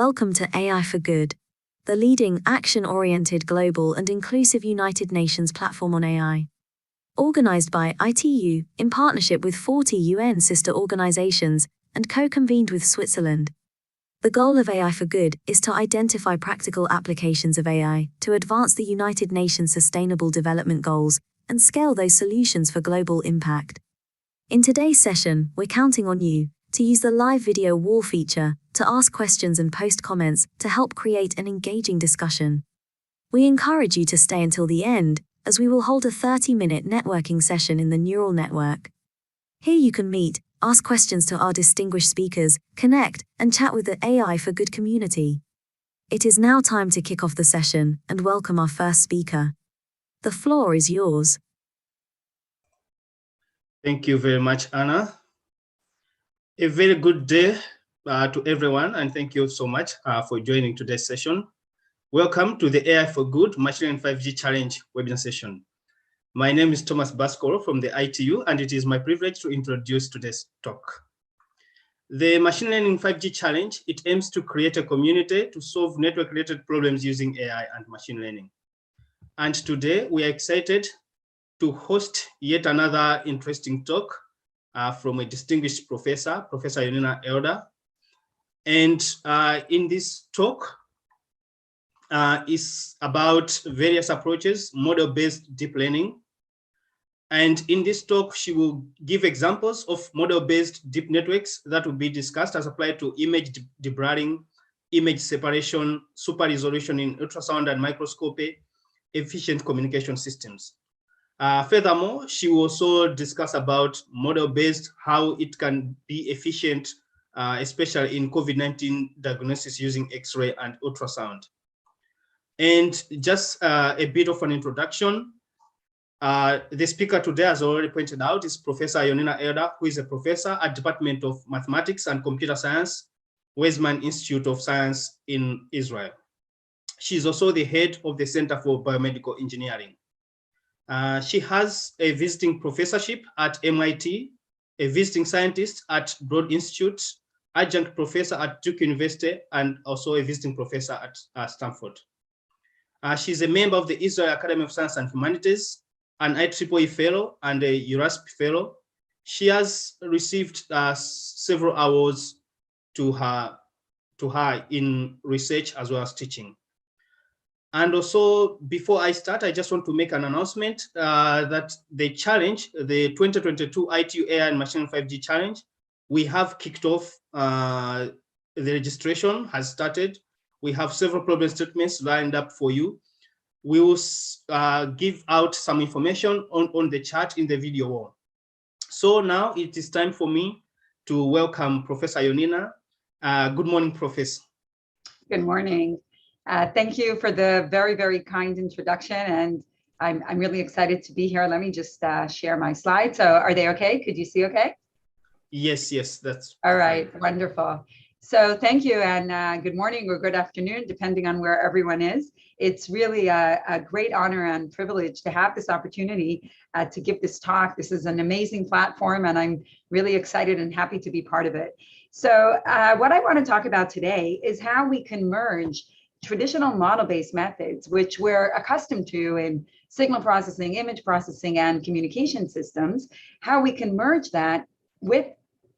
Welcome to AI for Good, the leading action-oriented global and inclusive United Nations platform on AI. Organized by ITU in partnership with 40 UN sister organizations and co-convened with Switzerland. The goal of AI for Good is to identify practical applications of AI to advance the United Nations Sustainable Development Goals and scale those solutions for global impact. In today's session, we're counting on you to use the live video wall feature to ask questions and post comments to help create an engaging discussion. We encourage you to stay until the end, as we will hold a 30-minute networking session in the neural network. Here you can meet, ask questions to our distinguished speakers, connect, and chat with the AI for Good community. It is now time to kick off the session and welcome our first speaker. The floor is yours. Thank you very much, Anna. A very good day to everyone, and thank you so much for joining today's session. Welcome to the AI for Good Machine Learning 5G Challenge webinar session. My name is Thomas Baskoro from the ITU, and it is my privilege to introduce today's talk. The Machine Learning 5G Challenge, it aims to create a community to solve network-related problems using AI and machine learning. And today we are excited to host yet another interesting talk from a distinguished professor, Professor Yonina Elder. And in this talk is about various approaches, model-based deep learning. And in this talk, she will give examples of model-based deep networks that will be discussed as applied to image deblurring, image separation, super resolution in ultrasound and microscopy, efficient communication systems. Furthermore, she will also discuss about model-based, how it can be efficient, especially in COVID-19 diagnosis using X-ray and ultrasound. And just a bit of an introduction. The speaker today, as already pointed out, is Professor Yonina Elder, who is a professor at Department of Mathematics and Computer Science, Weizmann Institute of Science in Israel. She is also the head of the Center for Biomedical Engineering. She has a visiting professorship at MIT, a visiting scientist at Broad Institute, adjunct professor at Duke University, and also a visiting professor at Stanford. She's a member of the Israel Academy of Science and Humanities, an IEEE fellow and a URASP fellow. She has received several awards to her in research as well as teaching. And also, before I start, I just want to make an announcement that the challenge, the 2022 ITU AI and Machine 5G Challenge, we have kicked off. The registration has started. We have several problem statements lined up for you. We will give out some information on the chat in the video wall. So now it is time for me to welcome Professor Yonina. Good morning, Professor. Good morning. Thank you for the very, very kind introduction, and I'm really excited to be here. Let me just share my slides. So are they okay? Could you see okay? Yes, that's all right. Fine. Wonderful. So thank you, and good morning or good afternoon, depending on where everyone is. It's really a great honor and privilege to have this opportunity to give this talk. This is an amazing platform, and I'm really excited and happy to be part of it. So what I want to talk about today is how we can merge traditional model-based methods, which we're accustomed to in signal processing, image processing, and communication systems, how we can merge that with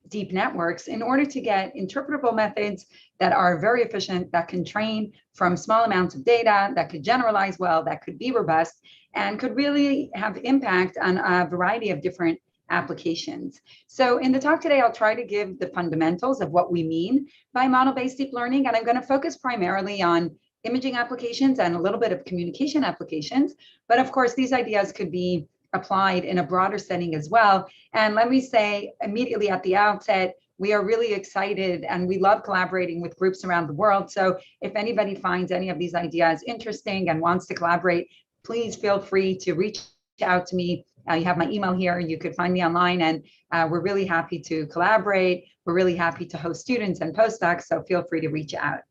deep networks in order to get interpretable methods that are very efficient, that can train from small amounts of data, that could generalize well, that could be robust, and could really have impact on a variety of different applications. So in the talk today, I'll try to give the fundamentals of what we mean by model-based deep learning, and I'm going to focus primarily on imaging applications and a little bit of communication applications. But of course, these ideas could be applied in a broader setting as well. And let me say immediately at the outset, we are really excited and we love collaborating with groups around the world. So if anybody finds any of these ideas interesting and wants to collaborate, please feel free to reach out to me. You have my email here. You could find me online, and we're really happy to collaborate. We're really happy to host students and postdocs, so feel free to reach out.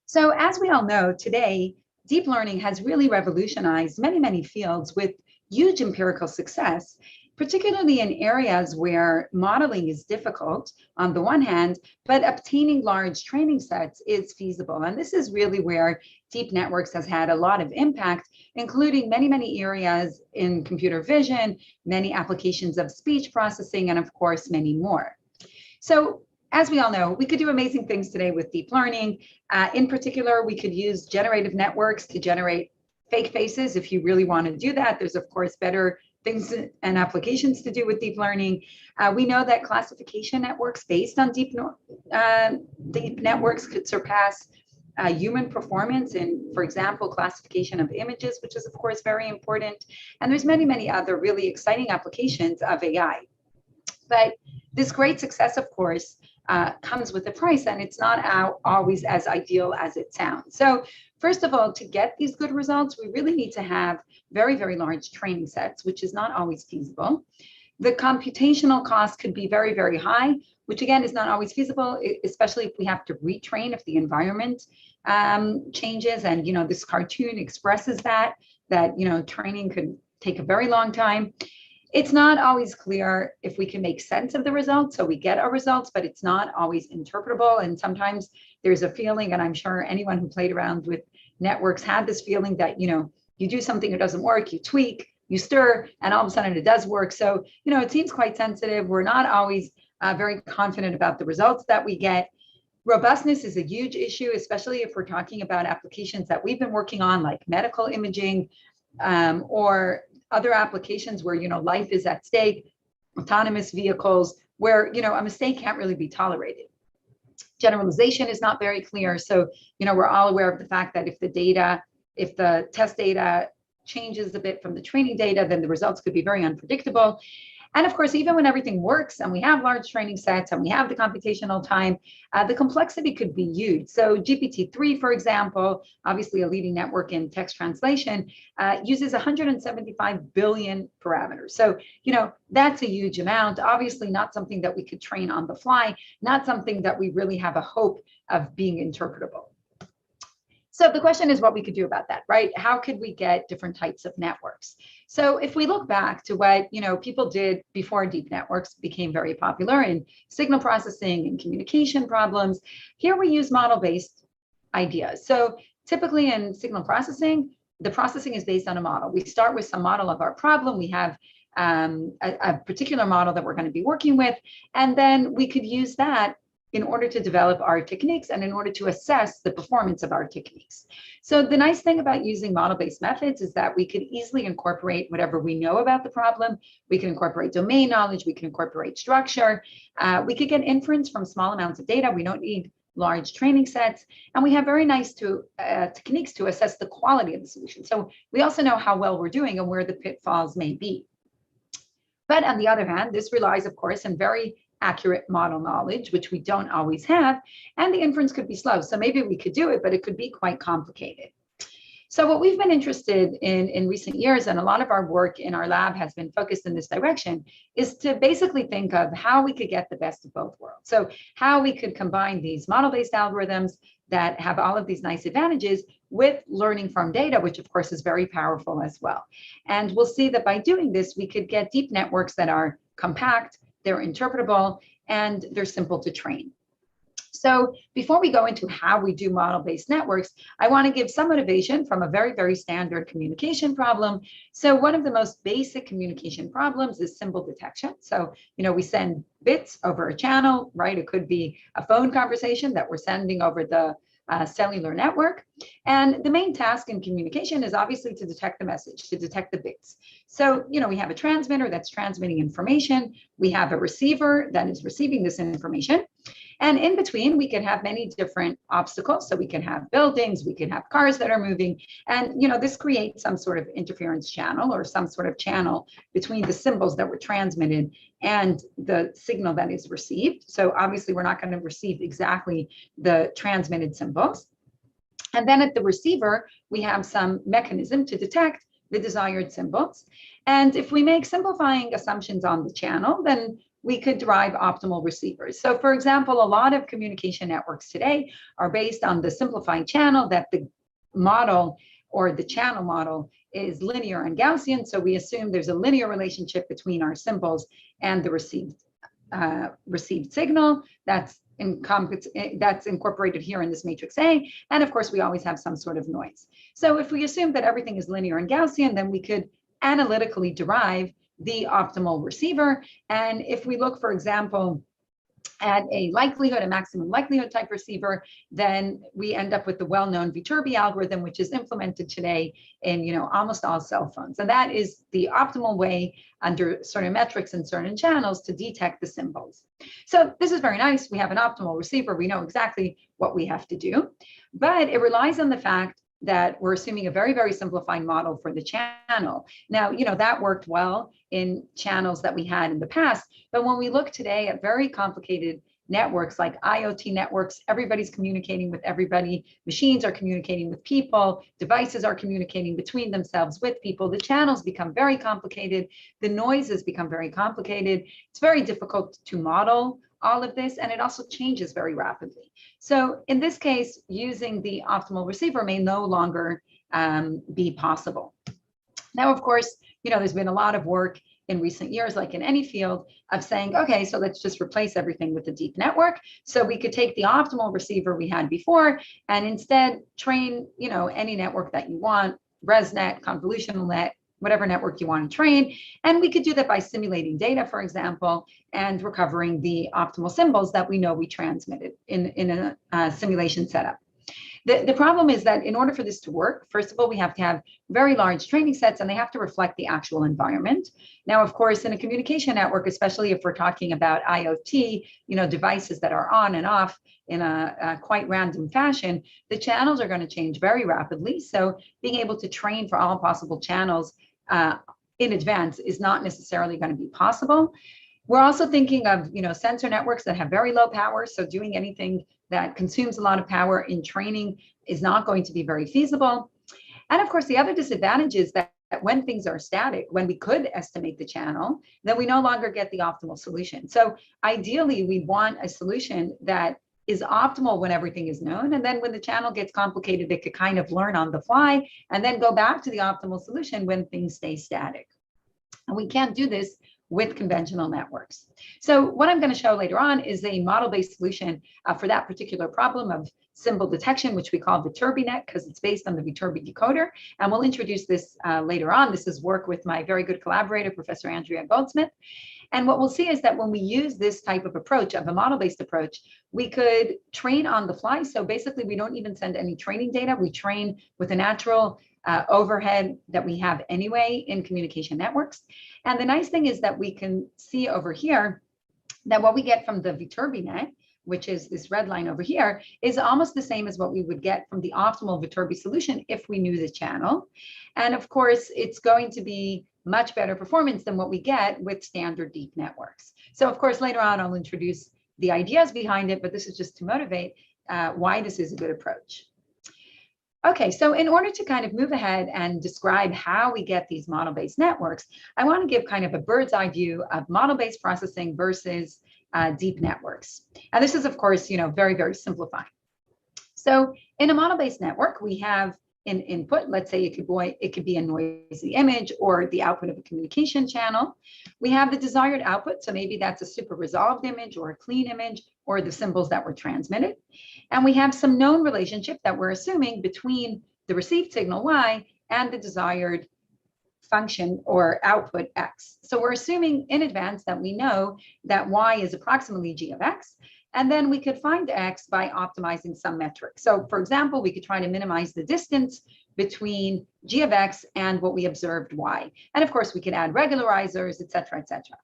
So as we all know, today, deep learning has really revolutionized many, many fields with huge empirical success. particularly in areas where modeling is difficult on the one hand, but obtaining large training sets is feasible. And this is really where deep networks has had a lot of impact, including many, many areas in computer vision, many applications of speech processing, and of course, many more. So as we all know, we could do amazing things today with deep learning. In particular, we could use generative networks to generate fake faces. If you really want to do that, there's of course better things and applications to do with deep learning. We know that classification networks based on deep networks could surpass human performance in, for example, classification of images, which is of course very important. And there's many, many other really exciting applications of AI. But this great success, of course, comes with a price, and it's not always as ideal as it sounds. So first of all, to get these good results, we really need to have very, very large training sets, which is not always feasible. The computational cost could be very, very high, which again is not always feasible, especially if we have to retrain if the environment changes. And, this cartoon expresses that, training could take a very long time. It's not always clear if we can make sense of the results. So we get our results, but it's not always interpretable. And sometimes there's a feeling, and I'm sure anyone who played around with networks had this feeling that, you do something, it doesn't work, you tweak, you stir, and all of a sudden it does work. So, it seems quite sensitive. We're not always very confident about the results that we get. Robustness is a huge issue, especially if we're talking about applications that we've been working on, like medical imaging, or other applications where, life is at stake, autonomous vehicles, where, a mistake can't really be tolerated. Generalization is not very clear. So, we're all aware of the fact that if the test data changes a bit from the training data, then the results could be very unpredictable. And of course, even when everything works and we have large training sets and we have the computational time, the complexity could be huge. So GPT-3, for example, obviously a leading network in text translation, uses 175 billion parameters. So, that's a huge amount. Obviously not something that we could train on the fly, not something that we really have a hope of being interpretable. So the question is what we could do about that, right? How could we get different types of networks? So if we look back to what people did before deep networks became very popular in signal processing and communication problems, here we use model-based ideas. So typically in signal processing, the processing is based on a model. We start with some model of our problem. We have a particular model that we're going to be working with, and then we could use that in order to develop our techniques and in order to assess the performance of our techniques. So the nice thing about using model-based methods is that we could easily incorporate whatever we know about the problem. We can incorporate domain knowledge, we can incorporate structure, we could get inference from small amounts of data. We don't need large training sets, and we have very nice techniques to assess the quality of the solution. So we also know how well we're doing and where the pitfalls may be. But on the other hand, this relies, of course, on very accurate model knowledge, which we don't always have, and the inference could be slow. So maybe we could do it, but it could be quite complicated. So what we've been interested in recent years, and a lot of our work in our lab has been focused in this direction, is to basically think of how we could get the best of both worlds. So how we could combine these model-based algorithms that have all of these nice advantages with learning from data, which of course is very powerful as well. And we'll see that by doing this, we could get deep networks that are compact, they're interpretable, and they're simple to train. So before we go into how we do model-based networks, I want to give some motivation from a very, very standard communication problem. So one of the most basic communication problems is symbol detection. So, we send bits over a channel, right? It could be a phone conversation that we're sending over the cellular network. And the main task in communication is obviously to detect the message, to detect the bits. So, we have a transmitter that's transmitting information. We have a receiver that is receiving this information. And in between, we can have many different obstacles. So we can have buildings, we can have cars that are moving. And, this creates some sort of interference channel or some sort of channel between the symbols that were transmitted and the signal that is received. So obviously, we're not going to receive exactly the transmitted symbols. And then at the receiver, we have some mechanism to detect the desired symbols. And if we make simplifying assumptions on the channel, then we could derive optimal receivers. So for example, a lot of communication networks today are based on the simplified channel that the model or the channel model is linear and Gaussian, so we assume there's a linear relationship between our symbols and the received signal that's incorporated here in this matrix A. And of course, we always have some sort of noise. So if we assume that everything is linear and Gaussian, then we could analytically derive the optimal receiver. And if we look, for example, at a likelihood, a maximum likelihood type receiver, then we end up with the well-known Viterbi algorithm, which is implemented today in almost all cell phones. And that is the optimal way under certain metrics and certain channels to detect the symbols. So this is very nice. We have an optimal receiver. We know exactly what we have to do, but it relies on the fact that we're assuming a very, very simplified model for the channel. Now, that worked well in channels that we had in the past, but when we look today at very complicated networks like IoT networks, everybody's communicating with everybody, machines are communicating with people, devices are communicating between themselves with people, the channels become very complicated, the noises become very complicated, it's very difficult to model all of this, and it also changes very rapidly. So in this case, using the optimal receiver may no longer be possible. Now, of course, there's been a lot of work in recent years, like in any field, of saying, okay, so let's just replace everything with a deep network. So we could take the optimal receiver we had before and instead train, any network that you want, ResNet, convolutional net, whatever network you want to train. And we could do that by simulating data, for example, and recovering the optimal symbols that we know we transmitted in a simulation setup. The problem is that in order for this to work, first of all, we have to have very large training sets and they have to reflect the actual environment. Now, of course, in a communication network, especially if we're talking about IoT, devices that are on and off in a quite random fashion, the channels are going to change very rapidly. So being able to train for all possible channels in advance is not necessarily going to be possible. We're also thinking of, sensor networks that have very low power. So doing anything that consumes a lot of power in training is not going to be very feasible. And of course, the other disadvantage is that when things are static, when we could estimate the channel, then we no longer get the optimal solution. So ideally, we want a solution that is optimal when everything is known. And then when the channel gets complicated, it could kind of learn on the fly and then go back to the optimal solution when things stay static. And we can't do this with conventional networks. So what I'm going to show later on is a model-based solution for that particular problem of symbol detection, which we call ViterbiNet, because it's based on the Viterbi decoder. And we'll introduce this later on. This is work with my very good collaborator, Professor Andrea Goldsmith. And what we'll see is that when we use this type of approach, of a model-based approach, we could train on the fly. So basically, we don't even send any training data. We train with a natural overhead that we have anyway in communication networks. And the nice thing is that we can see over here that what we get from the ViterbiNet, which is this red line over here, is almost the same as what we would get from the optimal Viterbi solution if we knew the channel. And of course, it's going to be much better performance than what we get with standard deep networks. So of course, later on, I'll introduce the ideas behind it, but this is just to motivate why this is a good approach. Okay, so in order to kind of move ahead and describe how we get these model-based networks, I want to give kind of a bird's eye view of model-based processing versus deep networks. And this is, of course, very, very simplified. So in a model-based network, we have an input. Let's say it could be a noisy image or the output of a communication channel. We have the desired output. So maybe that's a super resolved image or a clean image or the symbols that were transmitted. And we have some known relationship that we're assuming between the received signal Y and the desired function or output X. So we're assuming in advance that we know that Y is approximately G of X. And then we could find X by optimizing some metric. So for example, we could try to minimize the distance between G of X and what we observed Y. And of course, we could add regularizers, et cetera, et cetera.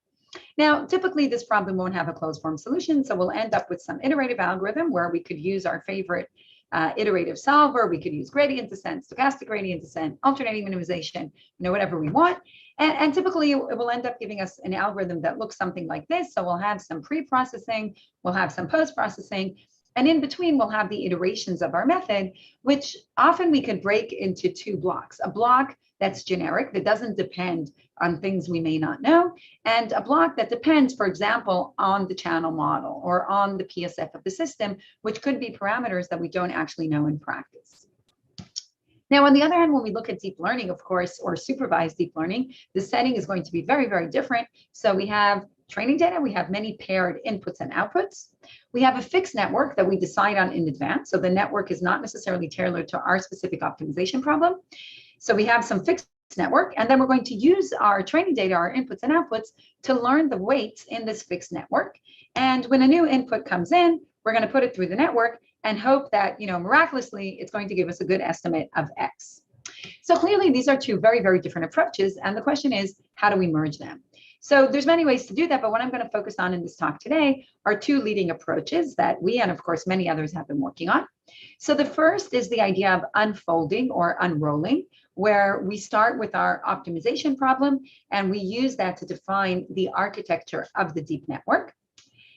Now, typically, this problem won't have a closed form solution. So we'll end up with some iterative algorithm where we could use our favorite iterative solver. We could use gradient descent, stochastic gradient descent, alternating minimization, whatever we want. And typically, it will end up giving us an algorithm that looks something like this. So we'll have some pre-processing, we'll have some post-processing, and in between, we'll have the iterations of our method, which often we could break into two blocks. A block that's generic, that doesn't depend on things we may not know, and a block that depends, for example, on the channel model or on the PSF of the system, which could be parameters that we don't actually know in practice. Now, on the other hand, when we look at deep learning, of course, or supervised deep learning, the setting is going to be very, very different. So we have training data, we have many paired inputs and outputs. We have a fixed network that we decide on in advance. So the network is not necessarily tailored to our specific optimization problem. So we have some fixed network, and then we're going to use our training data, our inputs and outputs, to learn the weights in this fixed network. And when a new input comes in, we're going to put it through the network and hope that, miraculously, it's going to give us a good estimate of X. So clearly, these are two very, very different approaches. And the question is, how do we merge them? So there's many ways to do that, but what I'm going to focus on in this talk today are two leading approaches that we, and of course, many others have been working on. So the first is the idea of unfolding or unrolling, where we start with our optimization problem, and we use that to define the architecture of the deep network.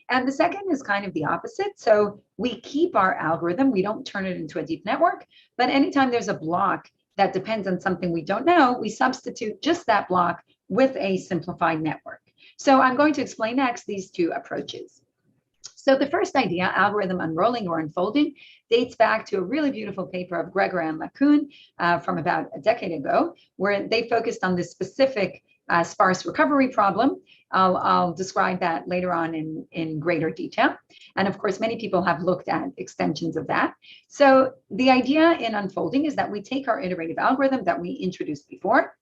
And the second is kind of the opposite. So we keep our algorithm, we don't turn it into a deep network, but anytime there's a block that depends on something we don't know, we substitute just that block with a simplified network. So I'm going to explain next these two approaches. So the first idea, algorithm unrolling or unfolding, dates back to a really beautiful paper of Gregor and LeCun from about a decade ago, where they focused on this specific sparse recovery problem. I'll describe that later on in greater detail. And of course, many people have looked at extensions of that. So the idea in unfolding is that we take our iterative algorithm that we introduced before,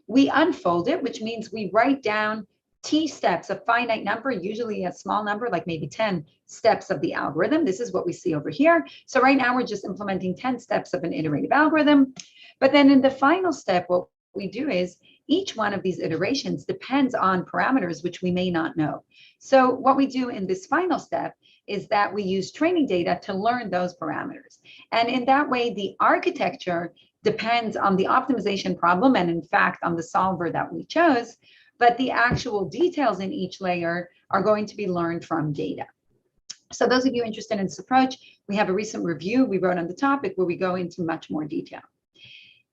we unfold it, which means we write down T steps, a finite number, usually a small number, like maybe 10 steps of the algorithm. This is what we see over here. So right now we're just implementing 10 steps of an iterative algorithm. But then in the final step, what we do is each one of these iterations depends on parameters which we may not know. So what we do in this final step is that we use training data to learn those parameters. And in that way, the architecture depends on the optimization problem and in fact on the solver that we chose, but the actual details in each layer are going to be learned from data. So those of you interested in this approach, we have a recent review we wrote on the topic where we go into much more detail.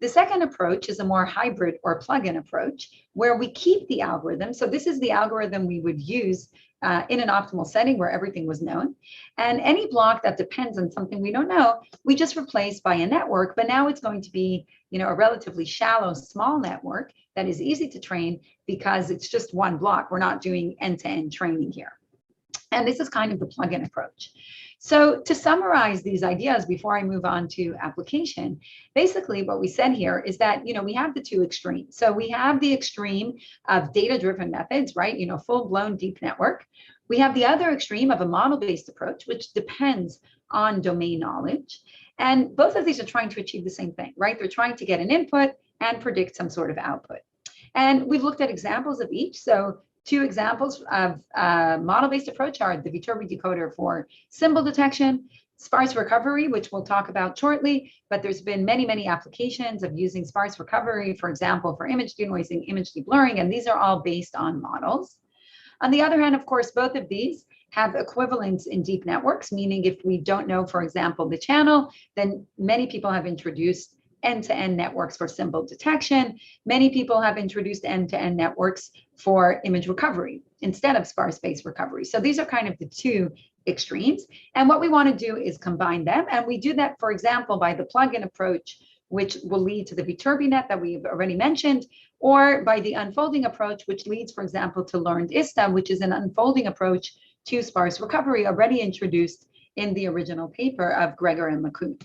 The second approach is a more hybrid or plug-in approach where we keep the algorithm. So this is the algorithm we would use in an optimal setting where everything was known. And any block that depends on something we don't know, we just replace by a network, but now it's going to be, a relatively shallow, small network that is easy to train because it's just one block. We're not doing end-to-end training here. And this is kind of the plug-in approach. So to summarize these ideas before I move on to application, basically what we said here is that, we have the two extremes. So we have the extreme of data-driven methods, right? Full-blown deep network. We have the other extreme of a model-based approach, which depends on domain knowledge. And both of these are trying to achieve the same thing, right? They're trying to get an input and predict some sort of output. And we've looked at examples of each. So two examples of model-based approach are the Viterbi decoder for symbol detection, sparse recovery, which we'll talk about shortly, but there's been many, many applications of using sparse recovery, for example, for image denoising, image deblurring, and these are all based on models. On the other hand, of course, both of these have equivalents in deep networks, meaning if we don't know, for example, the channel, then many people have introduced end-to-end networks for symbol detection. Many people have introduced end-to-end networks for image recovery instead of sparse-based recovery. So these are kind of the two extremes. And what we want to do is combine them. And we do that, for example, by the plug-in approach, which will lead to the Viterbi net that we've already mentioned, or by the unfolding approach, which leads, for example, to learned ISTA, which is an unfolding approach to sparse recovery already introduced in the original paper of Gregor and LeCun.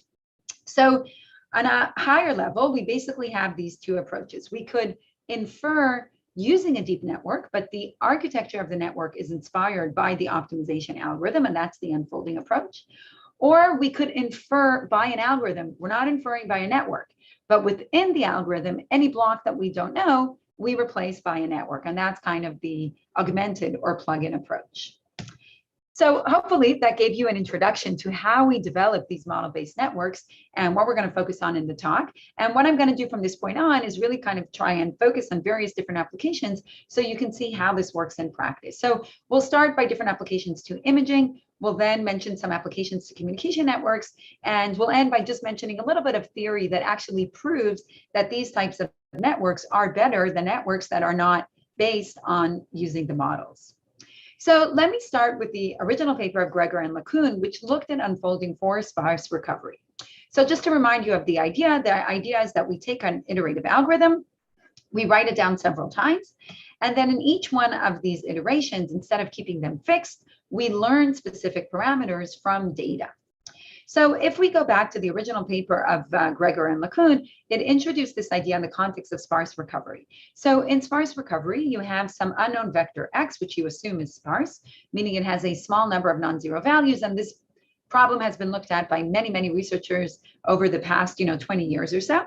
So on a higher level, we basically have these two approaches. We could infer using a deep network, but the architecture of the network is inspired by the optimization algorithm, and that's the unfolding approach. Or we could infer by an algorithm. We're not inferring by a network, but within the algorithm, any block that we don't know, we replace by a network, and that's kind of the augmented or plug-in approach. So hopefully that gave you an introduction to how we develop these model-based networks and what we're going to focus on in the talk. And what I'm going to do from this point on is really kind of try and focus on various different applications so you can see how this works in practice. So we'll start by different applications to imaging. We'll then mention some applications to communication networks, and we'll end by just mentioning a little bit of theory that actually proves that these types of networks are better than networks that are not based on using the models. So let me start with the original paper of Gregor and LeCun, which looked at unfolding for sparse recovery. So just to remind you of the idea is that we take an iterative algorithm, we write it down several times, and then in each one of these iterations, instead of keeping them fixed, we learn specific parameters from data. So if we go back to the original paper of Gregor and LeCun, it introduced this idea in the context of sparse recovery. So in sparse recovery, you have some unknown vector x, which you assume is sparse, meaning it has a small number of non-zero values. And this problem has been looked at by many, many researchers over the past 20 years or so.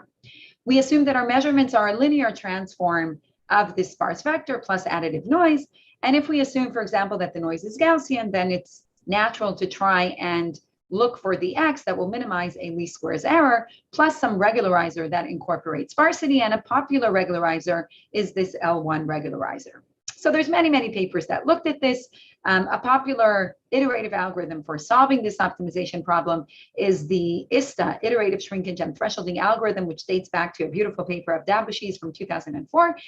We assume that our measurements are a linear transform of this sparse vector plus additive noise. And if we assume, for example, that the noise is Gaussian, then it's natural to try and look for the x that will minimize a least squares error, plus some regularizer that incorporates sparsity, and a popular regularizer is this L1 regularizer. So there's many, many papers that looked at this. A popular iterative algorithm for solving this optimization problem is the ISTA, iterative shrinkage and thresholding algorithm, which dates back to a beautiful paper of Dabouchi's from 2004.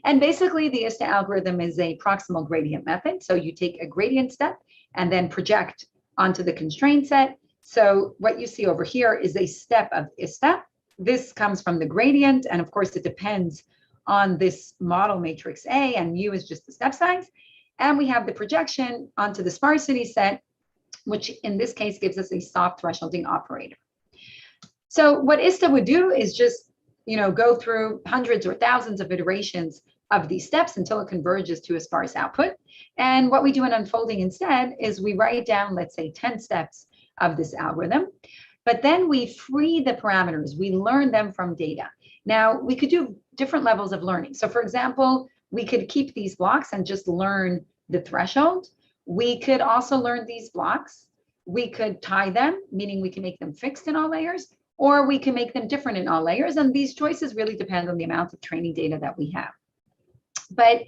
And basically the ISTA algorithm is a proximal gradient method. So you take a gradient step and then project onto the constraint set. So what you see over here is a step of ISTA. This comes from the gradient, and of course it depends on this model matrix A, and U is just the step size. And we have the projection onto the sparsity set, which in this case gives us a soft thresholding operator. So what ISTA would do is just go through hundreds or thousands of iterations of these steps until it converges to a sparse output. And what we do in unfolding instead is we write down, let's say, 10 steps of this algorithm, but then we free the parameters. We learn them from data. Now, we could do different levels of learning. So for example, we could keep these blocks and just learn the threshold. We could also learn these blocks. We could tie them, meaning we can make them fixed in all layers, or we can make them different in all layers. And these choices really depend on the amount of training data that we have. But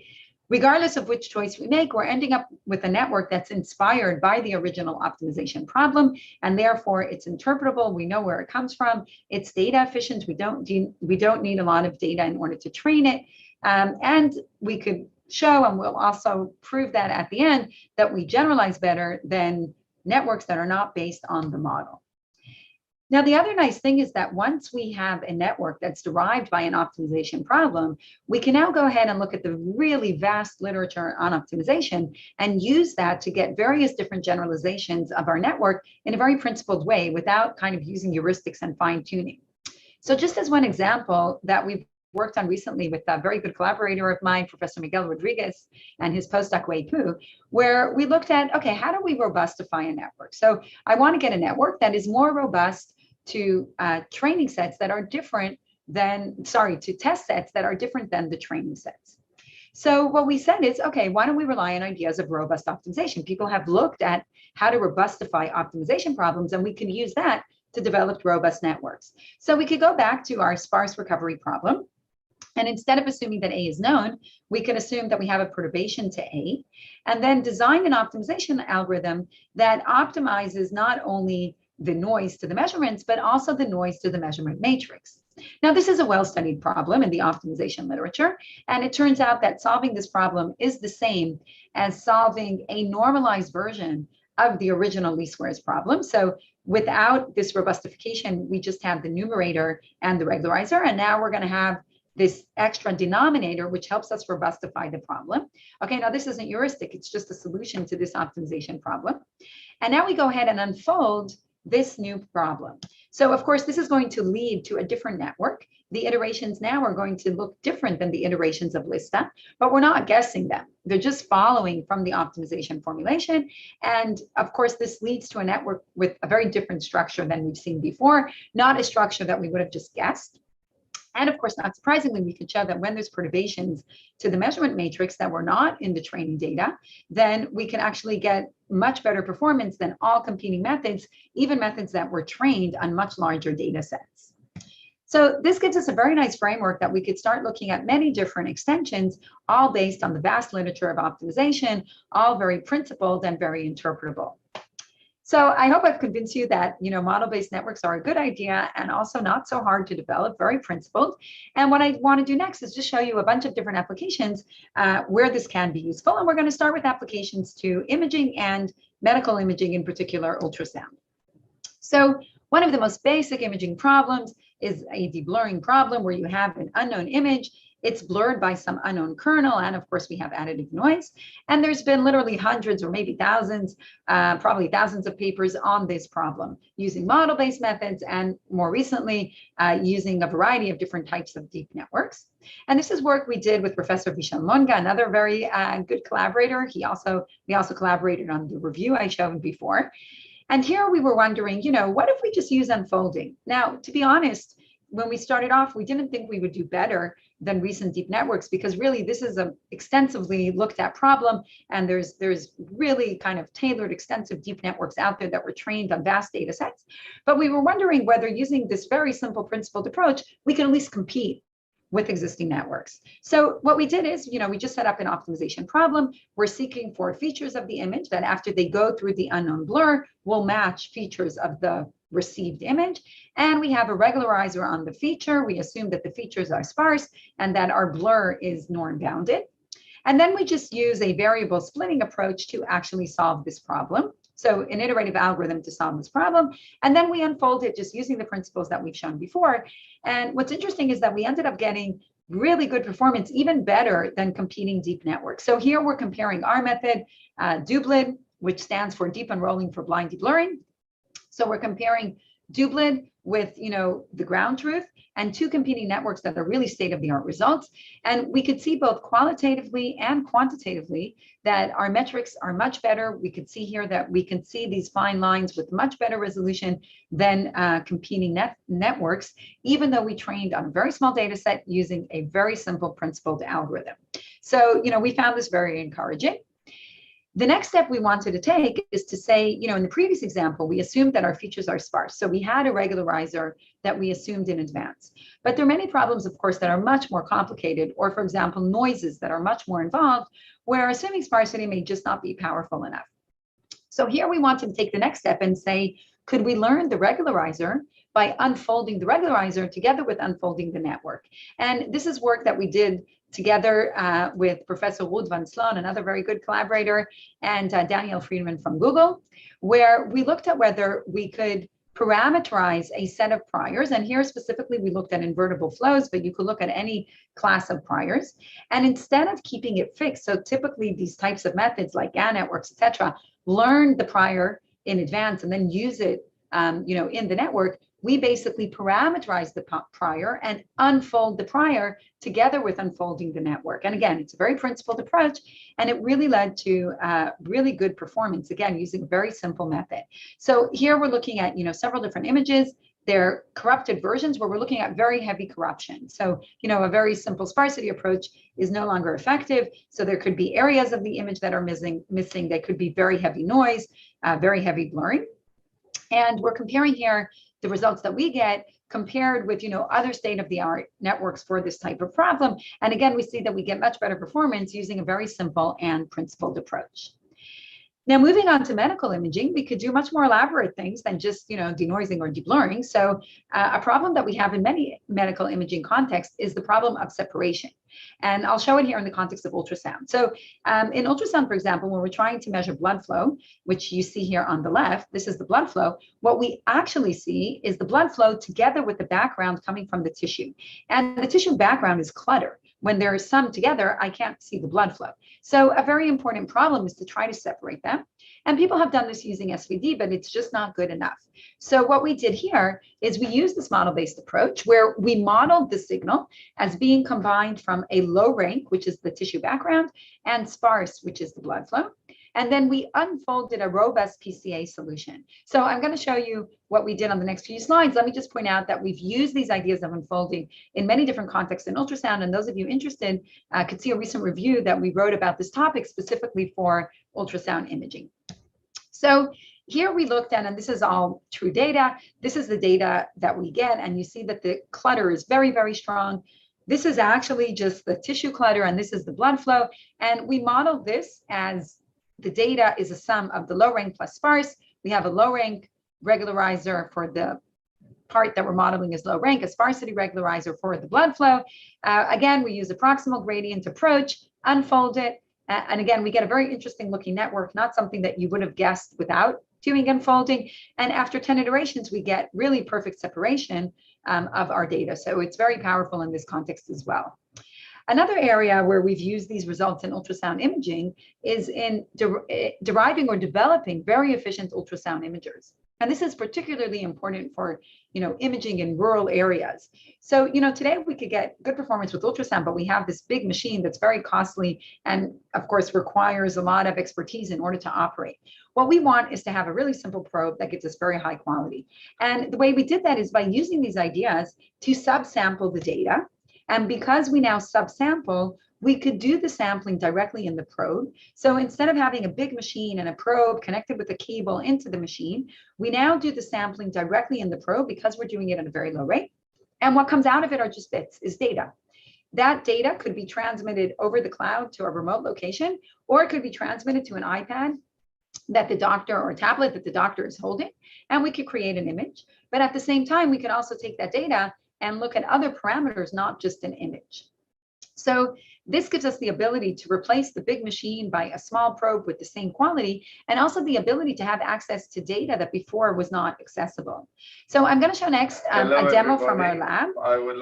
regardless of which choice we make, we're ending up with a network that's inspired by the original optimization problem, and therefore it's interpretable. We know where it comes from. It's data efficient. We don't need a lot of data in order to train it. And we could show, and we'll also prove that at the end, that we generalize better than networks that are not based on the model. Now, the other nice thing is that once we have a network that's derived by an optimization problem, we can now go ahead and look at the really vast literature on optimization and use that to get various different generalizations of our network in a very principled way without kind of using heuristics and fine tuning. So just as one example that we've worked on recently with a very good collaborator of mine, Professor Miguel Rodriguez, and his postdoc Wei Pu, where we looked at, okay, how do we robustify a network? So I want to get a network that is more robust to training sets that are different than, to test sets that are different than the training sets. So what we said is, okay, why don't we rely on ideas of robust optimization? People have looked at how to robustify optimization problems, and we can use that to develop robust networks. So we could go back to our sparse recovery problem. And instead of assuming that A is known, we can assume that we have a perturbation to A, and then design an optimization algorithm that optimizes not only the noise to the measurements, but also the noise to the measurement matrix. Now, this is a well-studied problem in the optimization literature, and it turns out that solving this problem is the same as solving a normalized version of the original least squares problem. So without this robustification, we just have the numerator and the regularizer, and now we're going to have this extra denominator, which helps us robustify the problem. Okay, now this isn't heuristic, it's just a solution to this optimization problem. And now we go ahead and unfold this new problem. So of course, this is going to lead to a different network. The iterations now are going to look different than the iterations of Lista, but we're not guessing them. They're just following from the optimization formulation. And of course, this leads to a network with a very different structure than we've seen before, not a structure that we would have just guessed. And of course, not surprisingly, we could show that when there's perturbations to the measurement matrix that were not in the training data, then we can actually get much better performance than all competing methods, even methods that were trained on much larger data sets. So this gives us a very nice framework that we could start looking at many different extensions, all based on the vast literature of optimization, all very principled and very interpretable. So I hope I've convinced you that, model-based networks are a good idea and also not so hard to develop, very principled. And what I want to do next is just show you a bunch of different applications where this can be useful. And we're going to start with applications to imaging and medical imaging, in particular ultrasound. So One of the most basic imaging problems is a deblurring problem where you have an unknown image. It's blurred by some unknown kernel, and of course we have additive noise. And there's been literally hundreds or maybe thousands, probably thousands of papers on this problem using model-based methods, and more recently using a variety of different types of deep networks. And this is work we did with Professor Vishal Monga, another very good collaborator. We also collaborated on the review I showed before. And here we were wondering, what if we just use unfolding? Now, to be honest, when we started off, we didn't think we would do better than recent deep networks, because really this is an extensively looked at problem, and there's really kind of tailored extensive deep networks out there that were trained on vast data sets. But we were wondering whether using this very simple principled approach, we can at least compete with existing networks. So what we did is, we just set up an optimization problem. We're seeking for features of the image that after they go through the unknown blur will match features of the received image. And we have a regularizer on the feature. We assume that the features are sparse and that our blur is norm bounded. And then we just use a variable splitting approach to actually solve this problem. So an iterative algorithm to solve this problem. And then we unfold it just using the principles that we've shown before. And what's interesting is that we ended up getting really good performance, even better than competing deep networks. So here we're comparing our method, DUBLID, which stands for deep unrolling for blind deblurring. So we're comparing DUBLID with, the ground truth, and two competing networks that are really state-of-the-art results. And we could see both qualitatively and quantitatively that our metrics are much better. We could see here that we can see these fine lines with much better resolution than competing networks, even though we trained on a very small data set using a very simple principled algorithm. So, we found this very encouraging. The next step we wanted to take is to say, in the previous example, we assumed that our features are sparse. So we had a regularizer that we assumed in advance. But there are many problems, of course, that are much more complicated, or for example, noises that are much more involved, where assuming sparsity may just not be powerful enough. So here we want to take the next step and say, could we learn the regularizer by unfolding the regularizer together with unfolding the network? And this is work that we did together with Professor Ruud van Sloan, another very good collaborator, and Daniel Friedman from Google, where we looked at whether we could parameterize a set of priors. And here specifically, we looked at invertible flows, but you could look at any class of priors. And instead of keeping it fixed, so typically these types of methods like GAN networks, et cetera, learn the prior in advance and then use it in the network, we basically parameterize the prior and unfold the prior together with unfolding the network. And again, it's a very principled approach, and it really led to really good performance, again, using a very simple method. So here we're looking at, several different images. They're corrupted versions where we're looking at very heavy corruption. So, a very simple sparsity approach is no longer effective. So there could be areas of the image that are missing. They could be very heavy noise, very heavy blurring. And we're comparing here the results that we get compared with, other state-of-the-art networks for this type of problem. And again, we see that we get much better performance using a very simple and principled approach. Now, moving on to medical imaging, we could do much more elaborate things than just, denoising or deblurring. So a problem that we have in many medical imaging contexts is the problem of separation. And I'll show it here in the context of ultrasound. So in ultrasound, for example, when we're trying to measure blood flow, which you see here on the left, this is the blood flow. What we actually see is the blood flow together with the background coming from the tissue. And the tissue background is clutter. When they're summed together, I can't see the blood flow. So a very important problem is to try to separate them. And people have done this using SVD, but it's just not good enough. So what we did here is we used this model-based approach where we modeled the signal as being combined from a low rank, which is the tissue background, and sparse, which is the blood flow. And then we unfolded a robust PCA solution. So I'm going to show you what we did on the next few slides. Let me just point out that we've used these ideas of unfolding in many different contexts in ultrasound. And those of you interested could see a recent review that we wrote about this topic specifically for ultrasound imaging. So here we looked at, and this is all true data. This is the data that we get. And you see that the clutter is very, very strong. This is actually just the tissue clutter, and this is the blood flow. And we modeled this as the data is a sum of the low rank plus sparse. We have a low rank regularizer for the part that we're modeling as low rank, a sparsity regularizer for the blood flow. Again, we use a proximal gradient approach, unfold it. And again, we get a very interesting looking network, not something that you would have guessed without doing unfolding. And after 10 iterations, we get really perfect separation of our data. So it's very powerful in this context as well. Another area where we've used these results in ultrasound imaging is in deriving or developing very efficient ultrasound imagers. And this is particularly important for, imaging in rural areas. So, today we could get good performance with ultrasound, but we have this big machine that's very costly and, of course, requires a lot of expertise in order to operate. What we want is to have a really simple probe that gives us very high quality. And the way we did that is by using these ideas to subsample the data. And because we now subsample, we could do the sampling directly in the probe. So instead of having a big machine and a probe connected with a cable into the machine, we now do the sampling directly in the probe because we're doing it at a very low rate. And what comes out of it are just bits, is data. That data could be transmitted over the cloud to a remote location, or it could be transmitted to an iPad that the doctor or a tablet that the doctor is holding, and we could create an image. But at the same time, we could also take that data and look at other parameters, not just an image. So this gives us the ability to replace the big machine by a small probe with the same quality, and also the ability to have access to data that before was not accessible. So I'm going to show next a demo from our lab.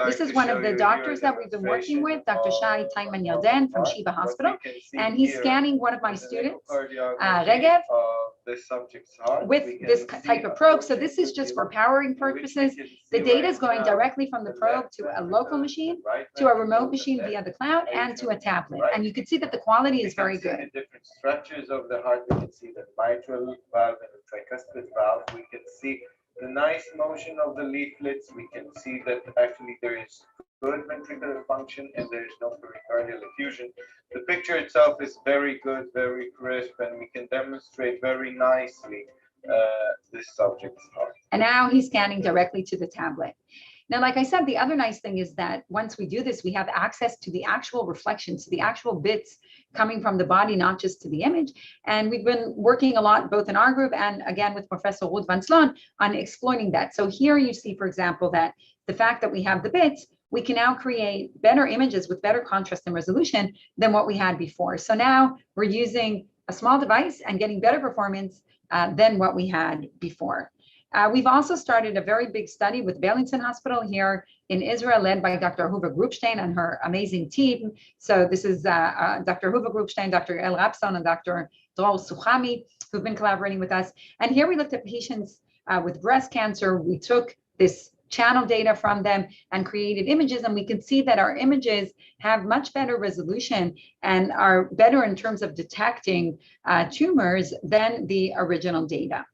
This is one of the doctors that we've been working with, Dr. Shai Taiman Yarden from Shiva Hospital, and he's scanning one of my students, Regev, with this type of probe. So this is just for powering purposes. The data is going directly from the probe to a local machine, to a remote machine via the cloud, and to a tablet. And you can see that the quality is very good. The different structures of the heart. We can see the mitral valve and the tricuspid valve. We can see the nice motion of the leaflets. We can see that actually there is good ventricular function and there is no pericardial effusion. The picture itself is very good, very crisp, and we can demonstrate very nicely this subject's heart. And now he's scanning directly to the tablet. Now, like I said, the other nice thing is that once we do this, we have access to the actual reflections, to the actual bits coming from the body, not just to the image. And we've been working a lot, both in our group and again with Professor Ruud van Sloan, on exploiting that. So here you see, for example, that the fact that we have the bits, we can now create better images with better contrast and resolution than what we had before. So now we're using a small device and getting better performance than what we had before. We've also started a very big study with Beilinson Hospital here in Israel, led by Dr. Huva Grupstein and her amazing team. So this is Dr. Huva Grupstein, Dr. El Rapson, and Dr. Dror Suchami, who've been collaborating with us. And here we looked at patients with breast cancer. We took this channel data from them and created images, and we can see that our images have much better resolution and are better in terms of detecting tumors than the original data.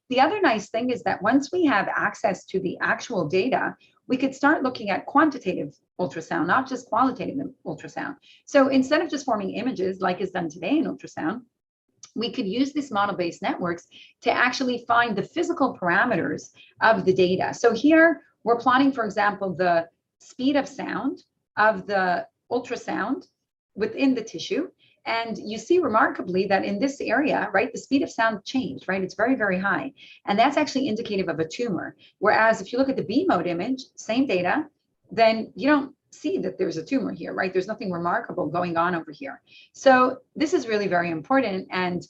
The other nice thing is that once we have access to the actual data, we could start looking at quantitative ultrasound, not just qualitative ultrasound. So instead of just forming images like is done today in ultrasound, we could use these model-based networks to actually find the physical parameters of the data. So here we're plotting, for example, the speed of sound of the ultrasound within the tissue. And you see remarkably that in this area, right, the speed of sound changed, right? It's very, very high. And that's actually indicative of a tumor. Whereas if you look at the B mode image, same data, then you don't see that there's a tumor here, right? There's nothing remarkable going on over here. So this is really very important. And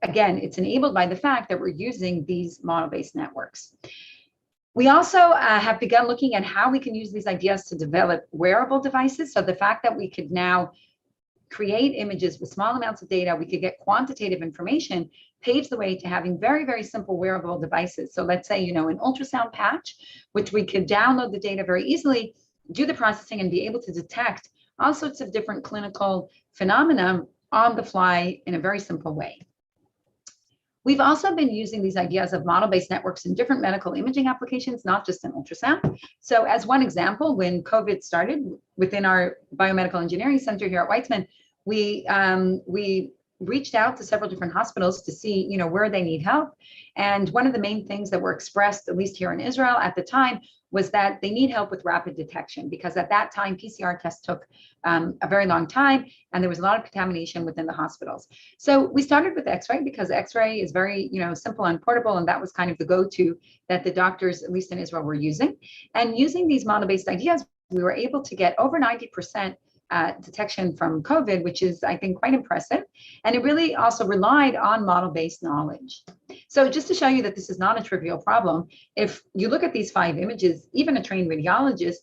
again, it's enabled by the fact that we're using these model-based networks. We also have begun looking at how we can use these ideas to develop wearable devices. So the fact that we could now create images with small amounts of data, we could get quantitative information, paves the way to having very, very simple wearable devices. So let's say, an ultrasound patch, which we could download the data very easily, do the processing and be able to detect all sorts of different clinical phenomena on the fly in a very simple way. We've also been using these ideas of model-based networks in different medical imaging applications, not just in ultrasound. So as one example, when COVID started within our biomedical engineering center here at Weizmann, we reached out to several different hospitals to see, where they need help. And one of the main things that were expressed, at least here in Israel at the time, was that they need help with rapid detection, because at that time, PCR tests took a very long time, and there was a lot of contamination within the hospitals. So we started with X-ray, because X-ray is very, simple and portable, and that was kind of the go-to that the doctors, at least in Israel, were using. And using these model-based ideas, we were able to get over 90% detection from COVID, which is, I think, quite impressive. And it really also relied on model-based knowledge. So just to show you that this is not a trivial problem, if you look at these 5 images, even a trained radiologist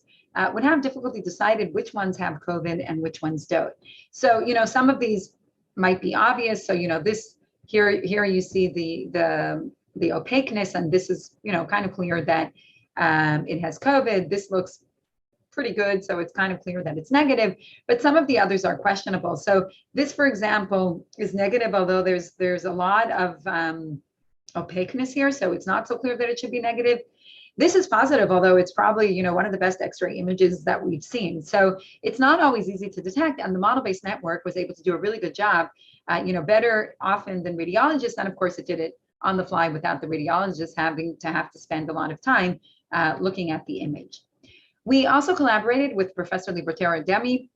would have difficulty deciding which ones have COVID and which ones don't. So, some of these might be obvious. So, this here you see the opaqueness, and this is, kind of clear that it has COVID. This looks pretty good, so it's kind of clear that it's negative, but some of the others are questionable. So this, for example, is negative, although there's a lot of opaqueness here, so it's not so clear that it should be negative. This is positive, although it's probably, one of the best X-ray images that we've seen. So it's not always easy to detect, and the model-based network was able to do a really good job, better often than radiologists, and of course it did it on the fly without the radiologist having to spend a lot of time looking at the image. We also collaborated with Professor Libertero Demi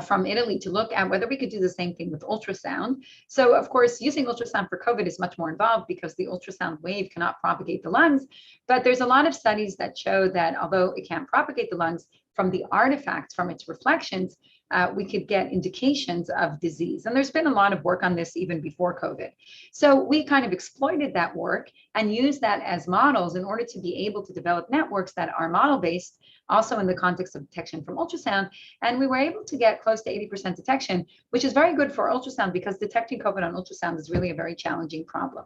from Italy to look at whether we could do the same thing with ultrasound. So of course, using ultrasound for COVID is much more involved because the ultrasound wave cannot propagate the lungs, but there's a lot of studies that show that although it can't propagate the lungs, from the artifacts, from its reflections, we could get indications of disease. And there's been a lot of work on this even before COVID. So we kind of exploited that work and used that as models in order to be able to develop networks that are model-based, also in the context of detection from ultrasound. And we were able to get close to 80% detection, which is very good for ultrasound because detecting COVID on ultrasound is really a very challenging problem.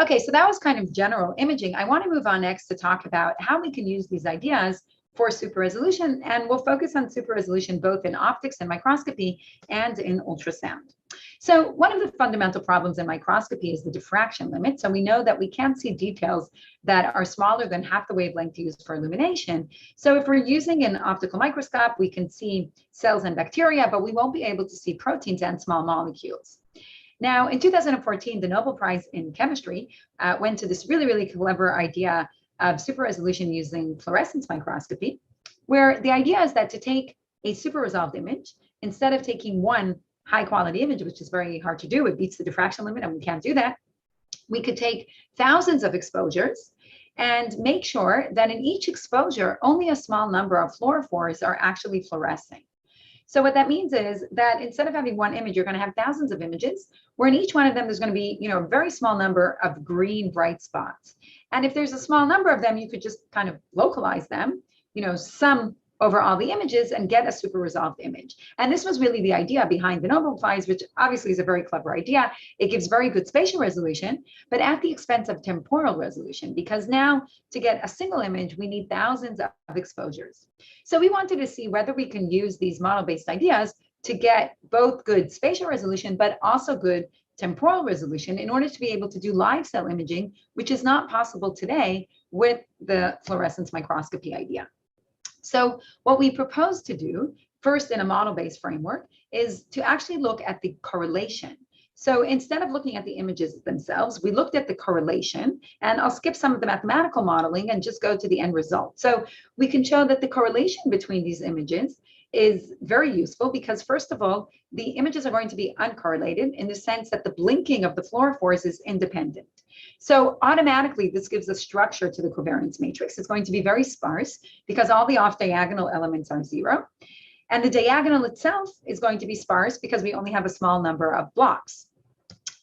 Okay, so that was kind of general imaging. I want to move on next to talk about how we can use these ideas for super resolution, and we'll focus on super resolution both in optics and microscopy and in ultrasound. So one of the fundamental problems in microscopy is the diffraction limit. So we know that we can't see details that are smaller than half the wavelength used for illumination. So if we're using an optical microscope, we can see cells and bacteria, but we won't be able to see proteins and small molecules. Now, in 2014, the Nobel Prize in Chemistry went to this really, really clever idea of super resolution using fluorescence microscopy, where the idea is that to take a super resolved image, instead of taking one high quality image, which is very hard to do, it beats the diffraction limit and we can't do that, we could take thousands of exposures and make sure that in each exposure, only a small number of fluorophores are actually fluorescing. So what that means is that instead of having one image, you're going to have thousands of images, where in each one of them, there's going to be, a very small number of green bright spots. And if there's a small number of them, you could just kind of localize them, sum over all the images and get a super resolved image. And this was really the idea behind the Nobel Prize, which obviously is a very clever idea. It gives very good spatial resolution, but at the expense of temporal resolution, because now to get a single image, we need thousands of exposures. So we wanted to see whether we can use these model-based ideas to get both good spatial resolution, but also good temporal resolution in order to be able to do live cell imaging, which is not possible today with the fluorescence microscopy idea. So what we propose to do first in a model-based framework is to actually look at the correlation. So instead of looking at the images themselves, we looked at the correlation, and I'll skip some of the mathematical modeling and just go to the end result. So we can show that the correlation between these images is very useful because, first of all, the images are going to be uncorrelated in the sense that the blinking of the fluorophores is independent. So automatically, this gives a structure to the covariance matrix. It's going to be very sparse because all the off-diagonal elements are 0. And the diagonal itself is going to be sparse because we only have a small number of blocks.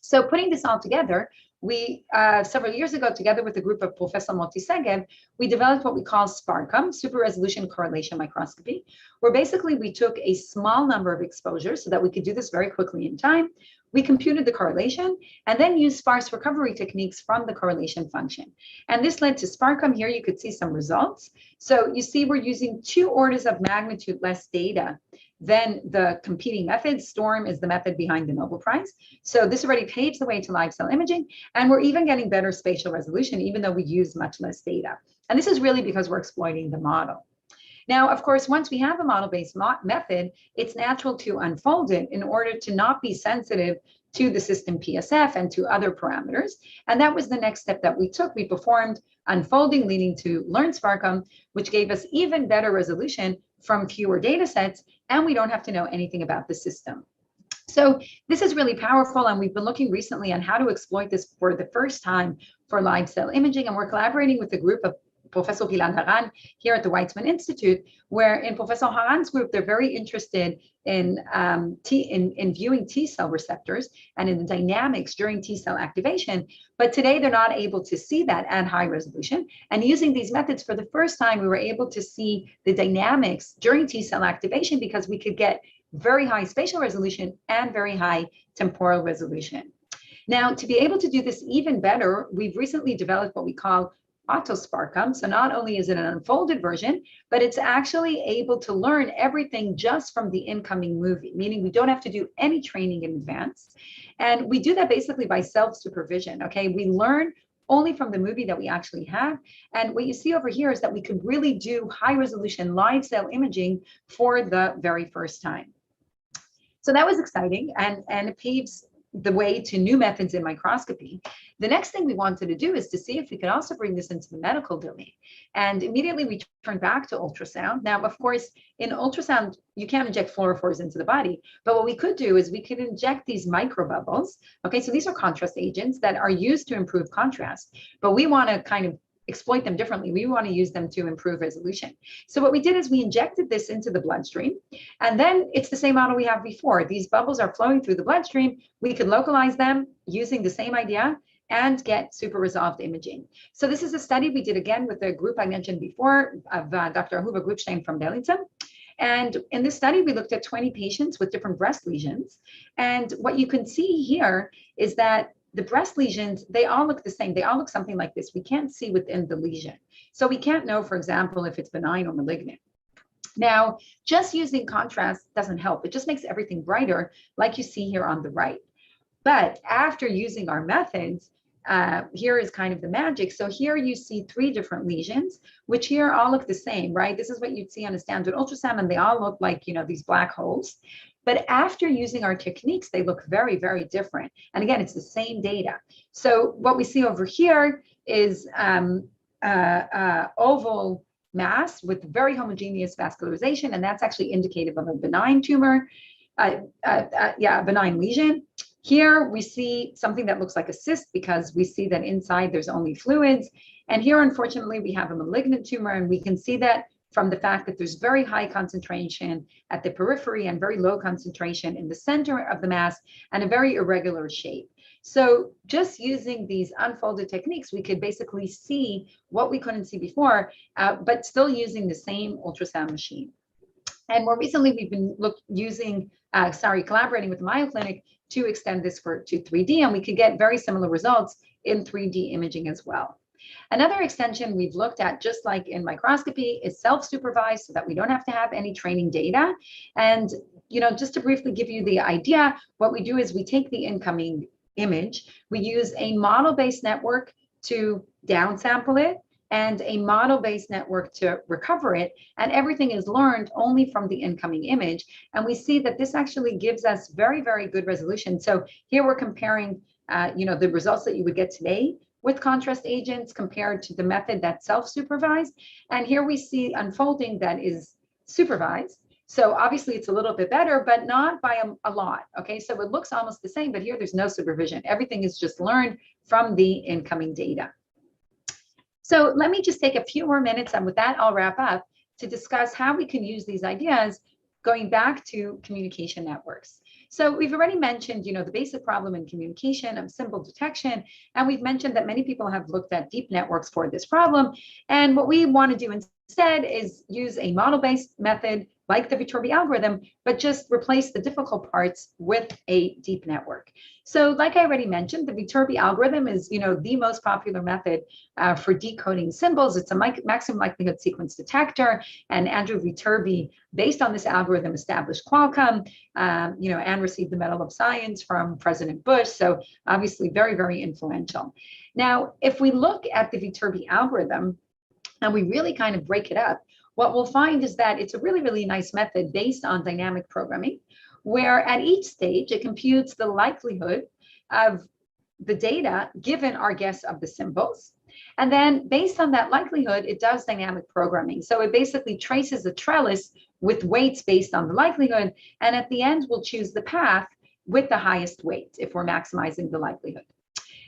So putting this all together, we, several years ago, together with a group of Professor Moti Segev, we developed what we call SPARCOM, Super Resolution Correlation Microscopy, where basically we took a small number of exposures so that we could do this very quickly in time. We computed the correlation and then used sparse recovery techniques from the correlation function. And this led to SPARCOM. Here you could see some results. So you see we're using 2 orders of magnitude less data than the competing methods. STORM is the method behind the Nobel Prize. So this already paves the way to live cell imaging, and we're even getting better spatial resolution, even though we use much less data. And this is really because we're exploiting the model. Now, of course, once we have a model-based method, it's natural to unfold it in order to not be sensitive to the system PSF and to other parameters. And that was the next step that we took. We performed unfolding, leading to learned SPARCOM, which gave us even better resolution from fewer data sets, and we don't have to know anything about the system. So this is really powerful, and we've been looking recently on how to exploit this for the first time for live cell imaging, and we're collaborating with a group of Professor Gilad Haran here at the Weizmann Institute, where in Professor Haran's group, they're very interested in viewing T cell receptors and in the dynamics during T cell activation. But today they're not able to see that at high resolution. And using these methods for the first time, we were able to see the dynamics during T cell activation because we could get very high spatial resolution and very high temporal resolution. Now, to be able to do this even better, we've recently developed what we call Autosparkum. So not only is it an unfolded version, but it's actually able to learn everything just from the incoming movie, meaning we don't have to do any training in advance. And we do that basically by self-supervision, okay? We learn only from the movie that we actually have. And what you see over here is that we could really do high resolution live cell imaging for the very first time. So that was exciting, and it paves the way to new methods in microscopy. The next thing we wanted to do is to see if we could also bring this into the medical domain. And immediately we turned back to ultrasound. Now, of course, in ultrasound, you can't inject fluorophores into the body, but what we could do is we could inject these microbubbles. Okay, so these are contrast agents that are used to improve contrast, but we want to kind of exploit them differently. We want to use them to improve resolution. So what we did is we injected this into the bloodstream, and then it's the same model we have before. These bubbles are flowing through the bloodstream. We could localize them using the same idea and get super resolved imaging. So this is a study we did again with the group I mentioned before of Dr. Ahuva Grubstein from Bellingham. And in this study, we looked at 20 patients with different breast lesions. And what you can see here is that the breast lesions, they all look the same. They all look something like this. We can't see within the lesion. So we can't know, for example, if it's benign or malignant. Now, just using contrast doesn't help. It just makes everything brighter, like you see here on the right. But after using our methods, here is kind of the magic. So here you see 3 different lesions, which here all look the same, right? This is what you'd see on a standard ultrasound, and they all look like, you know, these black holes. But after using our techniques, they look very, very different. And again, it's the same data. So what we see over here is oval mass with very homogeneous vascularization, and that's actually indicative of a benign tumor, benign lesion. Here we see something that looks like a cyst because we see that inside there's only fluids. And here, unfortunately, we have a malignant tumor, and we can see that from the fact that there's very high concentration at the periphery and very low concentration in the center of the mass and a very irregular shape. So just using these unfolded techniques, we could basically see what we couldn't see before, but still using the same ultrasound machine. And more recently, we've been collaborating with the Mayo Clinic to extend this to 3D, and we could get very similar results in 3D imaging as well. Another extension we've looked at, just like in microscopy, is self-supervised, so that we don't have to have any training data. And, you know, just to briefly give you the idea, what we do is we take the incoming image, we use a model-based network to downsample it, and a model-based network to recover it, and everything is learned only from the incoming image. And we see that this actually gives us very, very good resolution. So here we're comparing, the results that you would get today with contrast agents compared to the method that's self-supervised. And here we see unfolding that is supervised. So obviously it's a little bit better, but not by a lot, okay? So it looks almost the same, but here there's no supervision. Everything is just learned from the incoming data. So let me just take a few more minutes, and with that, I'll wrap up to discuss how we can use these ideas going back to communication networks. So we've already mentioned, the basic problem in communication of symbol detection, and we've mentioned that many people have looked at deep networks for this problem. And what we want to do instead is use a model-based method like the Viterbi algorithm, but just replace the difficult parts with a deep network. So like I already mentioned, the Viterbi algorithm is, the most popular method for decoding symbols. It's a maximum likelihood sequence detector, and Andrew Viterbi, based on this algorithm, established Qualcomm, and received the Medal of Science from President Bush. So obviously very, very influential. Now, if we look at the Viterbi algorithm and we really kind of break it up, what we'll find is that it's a really, really nice method based on dynamic programming, where at each stage it computes the likelihood of the data given our guess of the symbols. And then based on that likelihood, it does dynamic programming. So it basically traces a trellis with weights based on the likelihood. And at the end, we'll choose the path with the highest weight if we're maximizing the likelihood.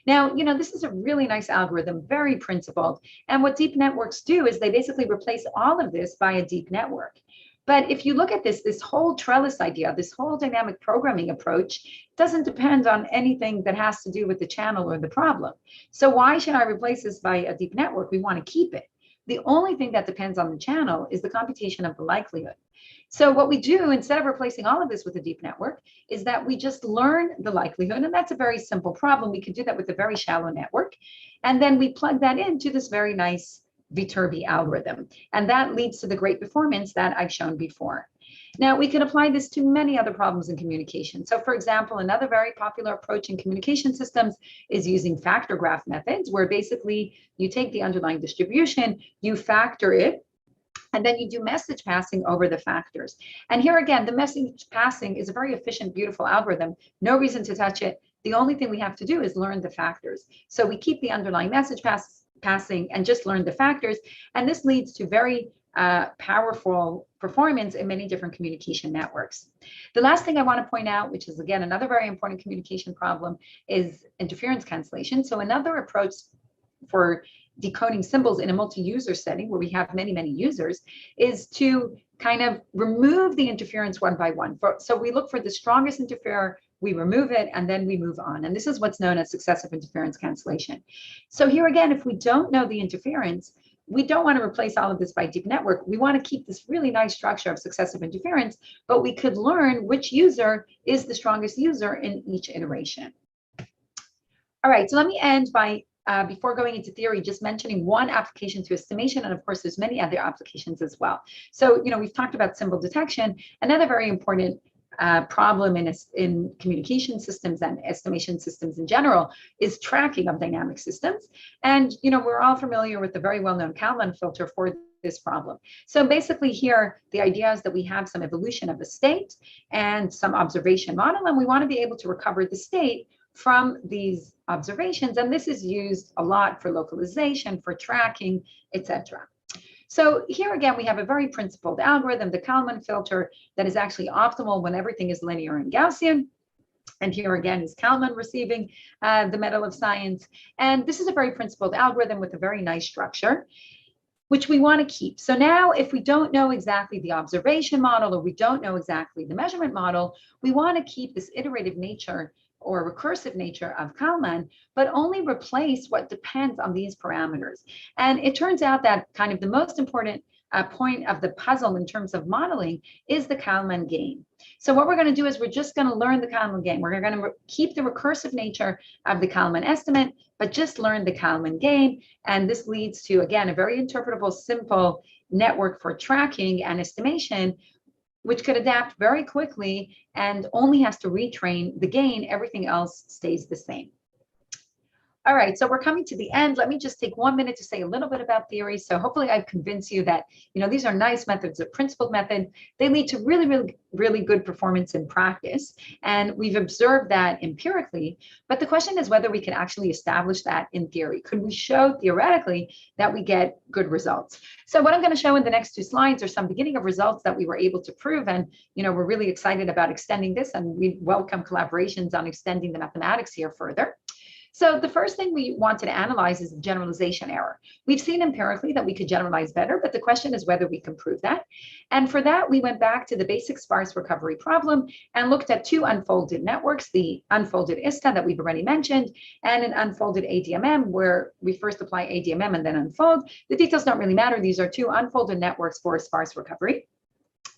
Now, this is a really nice algorithm, very principled. And what deep networks do is they basically replace all of this by a deep network. But if you look at this whole trellis idea, this whole dynamic programming approach doesn't depend on anything that has to do with the channel or the problem. So why should I replace this by a deep network? We want to keep it. The only thing that depends on the channel is the computation of the likelihood. So what we do, instead of replacing all of this with a deep network, is that we just learn the likelihood, and that's a very simple problem. We could do that with a very shallow network, and then we plug that into this very nice Viterbi algorithm, and that leads to the great performance that I've shown before. Now, we can apply this to many other problems in communication. So, for example, another very popular approach in communication systems is using factor graph methods, where basically you take the underlying distribution, you factor it, and then you do message passing over the factors. And here again, the message passing is a very efficient, beautiful algorithm. No reason to touch it. The only thing we have to do is learn the factors. So we keep the underlying message passing and just learn the factors. And this leads to very powerful performance in many different communication networks. The last thing I want to point out, which is again another very important communication problem, is interference cancellation. So another approach for decoding symbols in a multi-user setting where we have many, many users is to kind of remove the interference one by one. So we look for the strongest interferer, we remove it, and then we move on. And this is what's known as successive interference cancellation. So here again, if we don't know the interference, we don't want to replace all of this by deep network. We want to keep this really nice structure of successive interference, but we could learn which user is the strongest user in each iteration. All right, so let me end by before going into theory, just mentioning one application to estimation, and of course, there's many other applications as well. So, we've talked about symbol detection. Another very important problem in communication systems and estimation systems in general is tracking of dynamic systems. And, we're all familiar with the very well-known Kalman filter for this problem. So basically here, the idea is that we have some evolution of the state and some observation model, and we want to be able to recover the state from these observations. And this is used a lot for localization, for tracking, etc. So here again, we have a very principled algorithm, the Kalman filter, that is actually optimal when everything is linear and Gaussian. And here again is Kalman receiving the Medal of Science. And this is a very principled algorithm with a very nice structure, which we want to keep. So now if we don't know exactly the observation model, or we don't know exactly the measurement model, we want to keep this iterative nature or recursive nature of Kalman, but only replace what depends on these parameters. And it turns out that kind of the most important point of the puzzle in terms of modeling is the Kalman game. So what we're going to do is we're just going to learn the Kalman game. We're going to keep the recursive nature of the Kalman estimate, but just learn the Kalman game. And this leads to, again, a very interpretable, simple network for tracking and estimation, which could adapt very quickly and only has to retrain the gain. Everything else stays the same. All right, so we're coming to the end. Let me just take 1 minute to say a little bit about theory. So hopefully I've convinced you that, these are nice methods, a principled method. They lead to really, really, really good performance in practice. And we've observed that empirically, but the question is whether we can actually establish that in theory. Could we show theoretically that we get good results? So what I'm going to show in the next 2 slides are some beginning of results that we were able to prove. And, we're really excited about extending this, and we welcome collaborations on extending the mathematics here further. So the first thing we wanted to analyze is the generalization error. We've seen empirically that we could generalize better, but the question is whether we can prove that. And for that, we went back to the basic sparse recovery problem and looked at 2 unfolded networks, the unfolded ISTA that we've already mentioned, and an unfolded ADMM, where we first apply ADMM and then unfold. The details don't really matter. These are 2 unfolded networks for sparse recovery.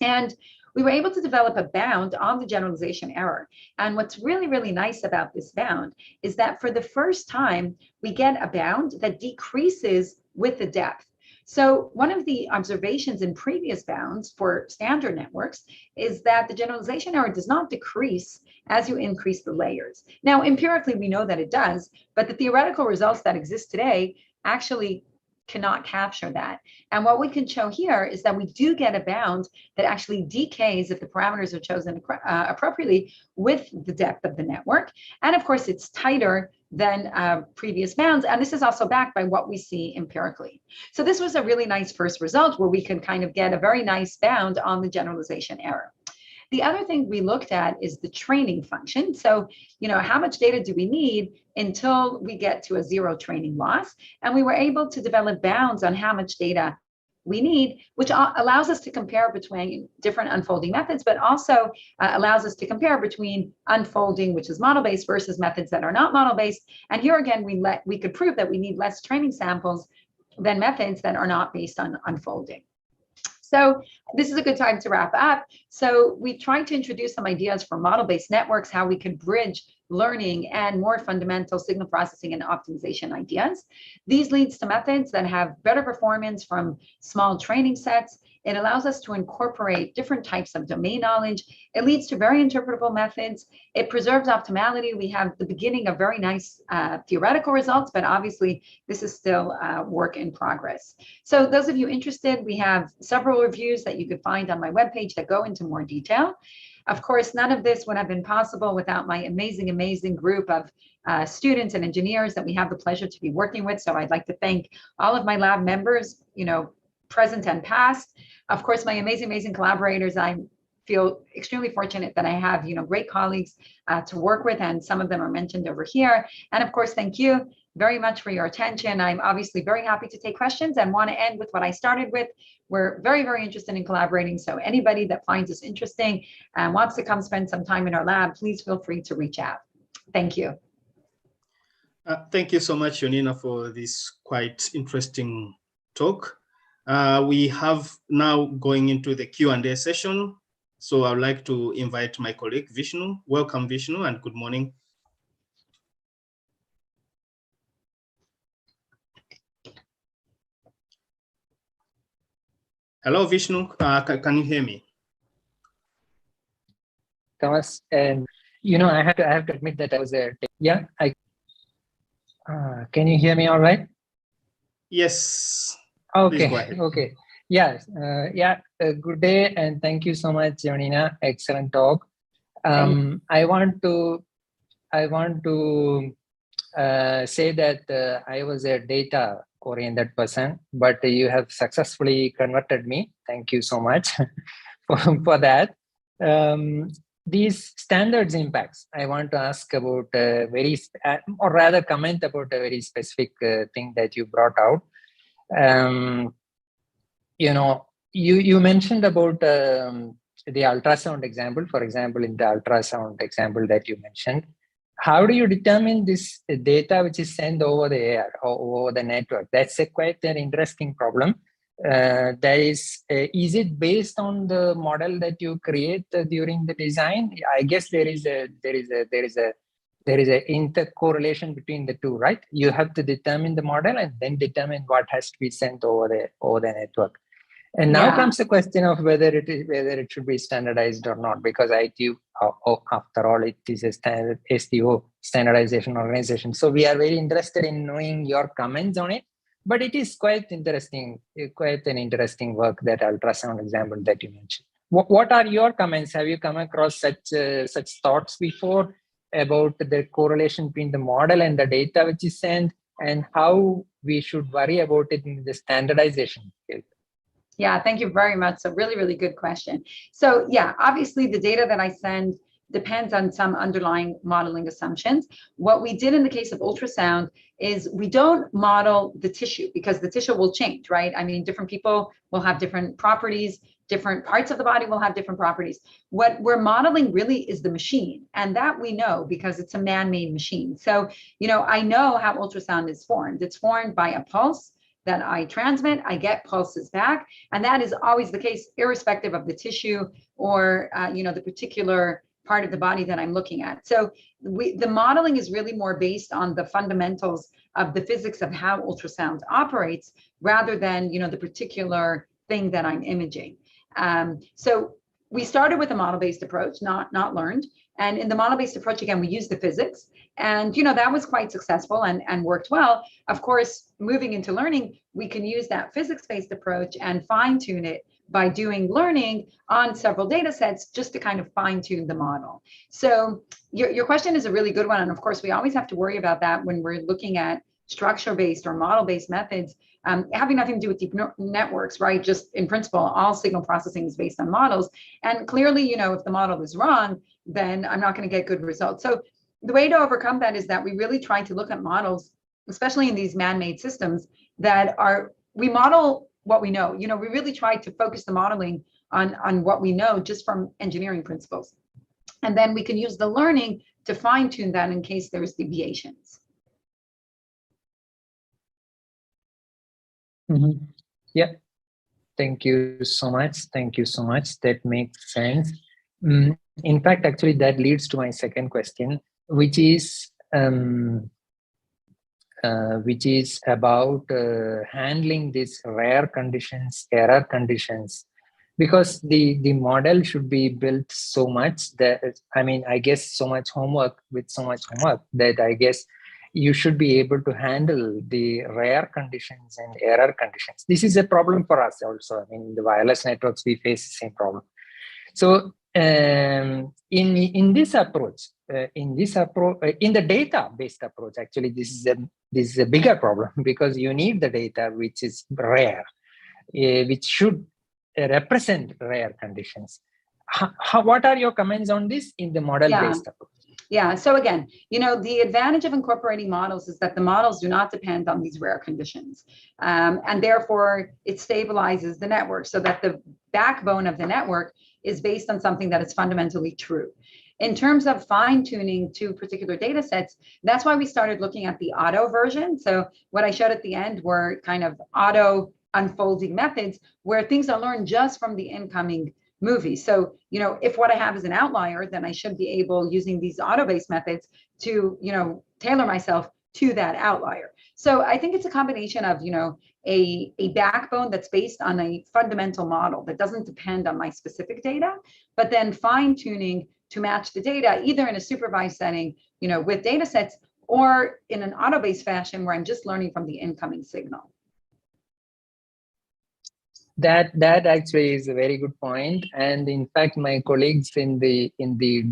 And we were able to develop a bound on the generalization error. And what's really, really nice about this bound is that for the first time, we get a bound that decreases with the depth. So one of the observations in previous bounds for standard networks is that the generalization error does not decrease as you increase the layers. Now, empirically, we know that it does, but the theoretical results that exist today actually cannot capture that. And what we can show here is that we do get a bound that actually decays if the parameters are chosen appropriately with the depth of the network. And of course, it's tighter than previous bounds. And this is also backed by what we see empirically. So this was a really nice first result where we can kind of get a very nice bound on the generalization error. The other thing we looked at is the training function. So, how much data do we need until we get to a zero training loss? And we were able to develop bounds on how much data we need, which allows us to compare between different unfolding methods, but also allows us to compare between unfolding, which is model-based, versus methods that are not model-based. And here again, we could prove that we need less training samples than methods that are not based on unfolding. So this is a good time to wrap up. So we've tried to introduce some ideas for model-based networks, how we could bridge learning and more fundamental signal processing and optimization ideas. These leads to methods that have better performance from small training sets. It allows us to incorporate different types of domain knowledge. It leads to very interpretable methods. It preserves optimality. We have the beginning of very nice theoretical results, but obviously this is still work in progress. So those of you interested, we have several reviews that you could find on my webpage that go into more detail. Of course, none of this would have been possible without my amazing, amazing group of students and engineers that we have the pleasure to be working with. So I'd like to thank all of my lab members, present and past. Of course, my amazing, amazing collaborators. I feel extremely fortunate that I have, great colleagues to work with, and some of them are mentioned over here. And of course, thank you very much for your attention. I'm obviously very happy to take questions and want to end with what I started with. We're very, very interested in collaborating. So anybody that finds this interesting and wants to come spend some time in our lab, please feel free to reach out. Thank you. Thank you so much, Yonina, for this quite interesting talk. We have now going into the Q&A session. So I'd like to invite my colleague, Vishnu. Welcome, Vishnu, and good morning. Hello, Vishnu. Can you hear me? Thomas, and I have to admit that I was there. Yeah, can you hear me all right? Yes. Okay. Okay. Yes. Good day, and thank you so much, Yonina. Excellent talk. I want to say that I was a data-oriented person, but you have successfully converted me. Thank you so much for that. These standards impacts, I want to ask about or rather comment about a very specific thing that you brought out. You mentioned about the ultrasound example. For example, in the ultrasound example that you mentioned, how do you determine this data which is sent over the air or over the network? That's quite an interesting problem. Is it based on the model that you create during the design? I guess there is a intercorrelation between the two, right? You have to determine the model and then determine what has to be sent over the network. And now comes the question of whether it should be standardized or not, because ITU, after all, it is a standard STO, standardization organization. So we are very interested in knowing your comments on it. But it is quite interesting, quite an interesting work, that ultrasound example that you mentioned. What are your comments? Have you come across such thoughts before about the correlation between the model and the data which is sent, and how we should worry about it in the standardization field? Yeah, thank you very much. So really, really good question. So yeah, obviously the data that I send depends on some underlying modeling assumptions. What we did in the case of ultrasound is we don't model the tissue, because the tissue will change, right? I mean, different people will have different properties, different parts of the body will have different properties. What we're modeling really is the machine, and that we know because it's a man-made machine. So, I know how ultrasound is formed. It's formed by a pulse that I transmit, I get pulses back, and that is always the case, irrespective of the tissue or the particular part of the body that I'm looking at. So the modeling is really more based on the fundamentals of the physics of how ultrasound operates, rather than the particular thing that I'm imaging. So we started with a model-based approach, not learned. And in the model-based approach, again, we used the physics, and that was quite successful and worked well. Of course, moving into learning, we can use that physics-based approach and fine-tune it by doing learning on several data sets, just to kind of fine-tune the model. So your question is a really good one. And of course, we always have to worry about that when we're looking at structure-based or model-based methods, having nothing to do with deep networks, right? Just in principle, all signal processing is based on models. And clearly, you know, if the model is wrong, then I'm not going to get good results. So the way to overcome that is that we really try to look at models, especially in these man-made systems, that are, we model what we know. You know, we really try to focus the modeling on what we know just from engineering principles. And then we can use the learning to fine-tune that in case there's deviations. Mm-hmm. Yeah. Thank you so much. Thank you so much. That makes sense. In fact, actually, that leads to my second question, which is about handling these rare conditions, error conditions, because the model should be built so much that, I mean, I guess so much homework that I guess you should be able to handle the rare conditions and error conditions. This is a problem for us also. I mean, the wireless networks, we face the same problem. So in this approach, in the data-based approach, actually, this is a bigger problem, because you need the data which is rare, which should represent rare conditions. What are your comments on this in the model-based approach? Yeah, so again, you know, the advantage of incorporating models is that the models do not depend on these rare conditions. And therefore, it stabilizes the network so that the backbone of the network is based on something that is fundamentally true. In terms of fine-tuning to particular data sets, that's why we started looking at the auto version. So what I showed at the end were kind of auto unfolding methods where things are learned just from the incoming movie. So, you know, if what I have is an outlier, then I should be able, using these auto-based methods, to, you know, tailor myself to that outlier. So I think it's a combination of, you know, a backbone that's based on a fundamental model that doesn't depend on my specific data, but then fine-tuning to match the data, either in a supervised setting, you know, with data sets, or in an auto-based fashion where I'm just learning from the incoming signal. That actually is a very good point, and in fact, my colleagues in the